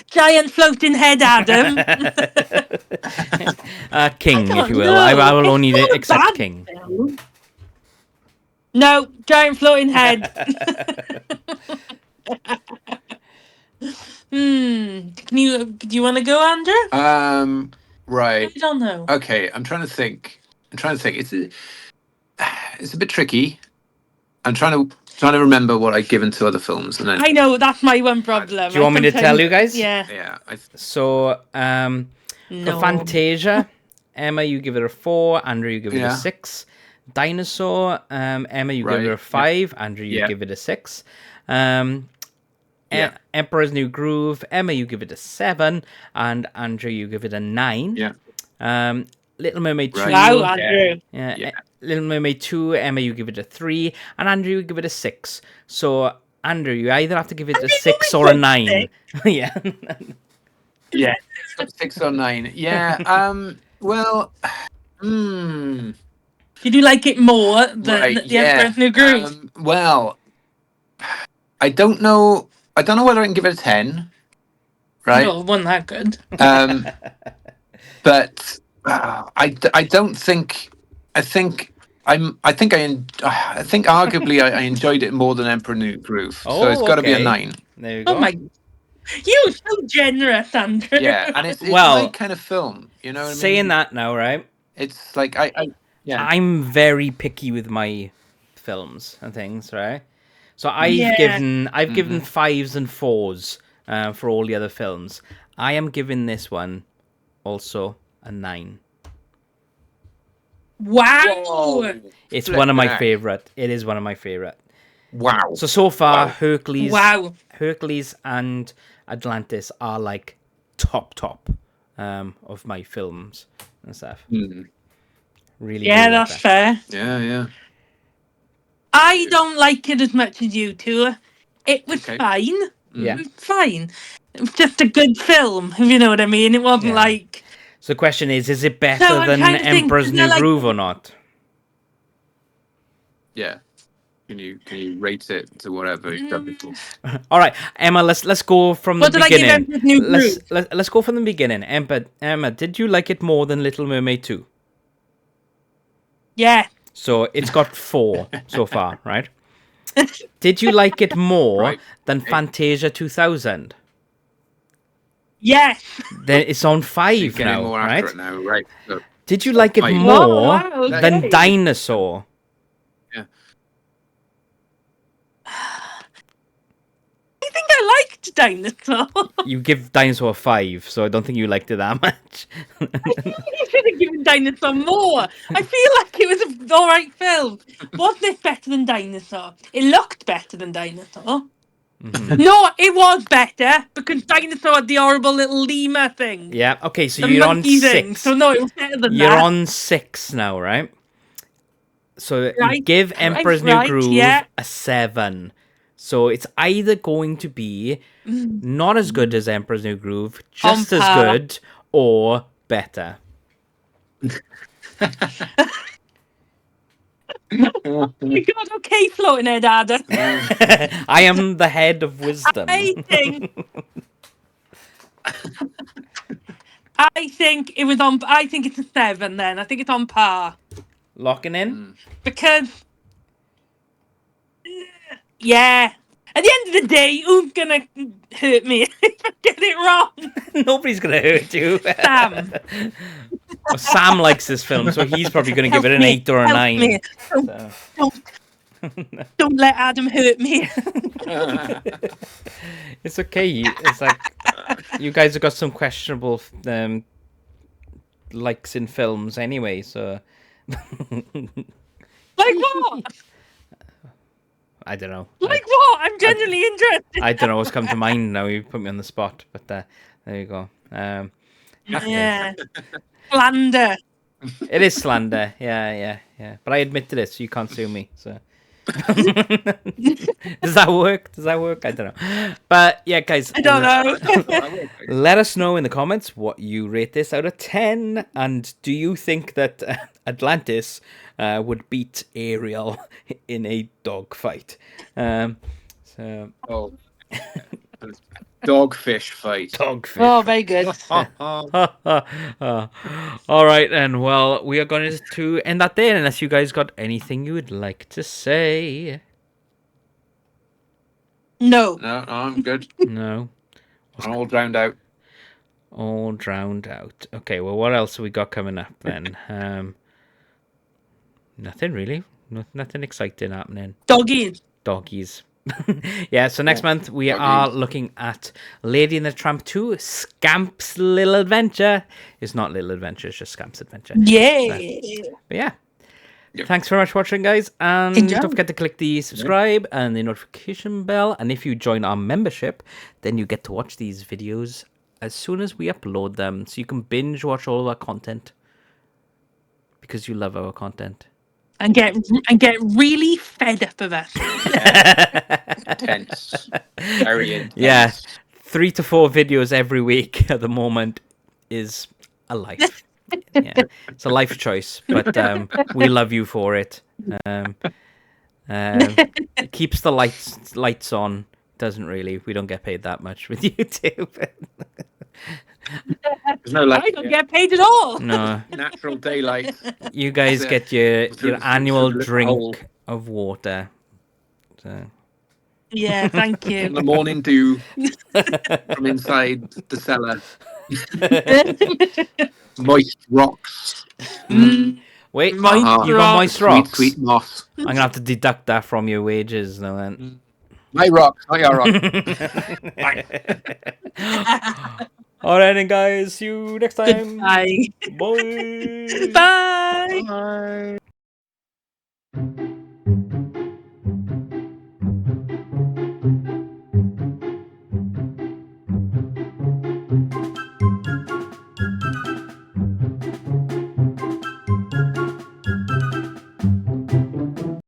Giant floating head Adam. King, if you will. I will only accept King. Film. No, giant floating head. Do you want to go, Andrew? Right. I don't know. Okay, I'm trying to think. It's a bit tricky. I'm trying to remember what I've given to other films, and then I know that's my one problem. Do you want me to tell you guys? Yeah. So, for Fantasia, Emma, you give it a 4. Andrew, you give it a 6. Dinosaur, Emma, you give it a 5. Andrew, you give it a 6. Emperor's New Groove, Emma, you give it a 7, and Andrew, you give it a 9. Little Mermaid 2. Wow, Andrew. Little Mermaid 2, Emma, you give it a 3, and Andrew, you give it a 6. So, Andrew, you either have to give it a 6 or a 9. Yeah. 6 or 9. Yeah. Well. Did you like it more than the Emperor's New Groove? Well, I don't know. I don't know whether I can give it a 10. Right. No, it wasn't that good. But I don't think. I think arguably I enjoyed it more than Emperor New Groove. So it's got to be a 9. There you go. Oh my! You're so generous, Andrew. Yeah, and it's my kind of film. You know what I mean? Saying that now, right? It's like I'm very picky with my films and things, right? So I've given 5s and 4s for all the other films. I am giving this one also a 9. Wow! Whoa. It's one of my favorite. It is one of my favorite. Wow. So far, Hercules and Atlantis are like top of my films and stuff. Really. Yeah, that's fair. Yeah. I don't like it as much as you two. It was fine. Yeah. It was fine. It was just a good film, if you know what I mean. It wasn't like... So the question is it better than Emperor's New Groove or not? Yeah. Can you rate it to whatever you've done before? All right, Emma. Let's go from the beginning. Let's go from the beginning. Emma, did you like it more than Little Mermaid 2? Yeah. So it's got 4 so far, right? Did you like it more than Fantasia 2000? Yes. Then it's on 5 now, more right? Now, right? So, did you like it more than Dinosaur? Yeah. I think I liked Dinosaur. You give Dinosaur a 5, so I don't think you liked it that much. I think you should have given Dinosaur more. I feel like it was an alright film. Wasn't it better than Dinosaur? It looked better than Dinosaur. No, it was better because Dinosaur had the horrible little lemur thing. Yeah, okay, so you're on 6. So no, it was better than that. You're on 6 now, right? So you give Emperor's New Groove a 7. So it's either going to be not as good as Emperor's New Groove, just as good, or better. Oh my God, okay, floating head, Adam. I am the head of wisdom. I think it was on. I think it's a 7. Then I think it's on par. Locking in? Because, yeah. At the end of the day, who's gonna hurt me if I get it wrong? Nobody's gonna hurt you. Sam. Well, Sam likes this film, so he's probably gonna give it an 8 or a 9. Me. Don't let Adam hurt me. It's okay. It's like you guys have got some questionable likes in films anyway, so. Like what? I don't know. Like what? I'm genuinely interested. I don't know what's come to mind now. You put me on the spot, but there you go. Yeah. Slander. It is slander. Yeah. But I admit to this, so you can't sue me. So. Does that work? I don't know. But yeah, guys. I don't know. Let us know in the comments what you rate this out of 10. And do you think that Atlantis would beat Ariel in a dog fight? Dogfish fight. Dogfish. Oh, very good. All right, then. Well, we are going to end that there, unless you guys got anything you would like to say. No, I'm good. No. I'm all drowned out. All drowned out. Okay, well, what else have we got coming up then? Nothing really. Nothing exciting happening. Doggies. Yeah, so next month we are looking at Lady and the Tramp 2, Scamp's Little Adventure. It's not Little Adventure, it's just Scamp's Adventure. Yeah. But yeah. Yep. Thanks very much for watching, guys. And don't forget to click the subscribe and the notification bell. And if you join our membership, then you get to watch these videos as soon as we upload them. So you can binge watch all of our content. Because you love our content. And get really fed up of us. Intense. Very intense. Yeah. 3 to 4 videos every week at the moment is a life. Yeah, it's a life choice, but we love you for it. It keeps the lights on. Doesn't really. We don't get paid that much with YouTube. There's no light. I don't get paid at all. No. Natural daylight. You guys get your annual drink of water. So. Yeah, thank you. In the morning dew from inside the cellar. Moist rocks. Wait, you got moist rocks? Sweet moss. I'm going to have to deduct that from your wages now then. My rocks, not your rocks. Alright then, guys. See you next time. Bye. Bye. Bye. Bye.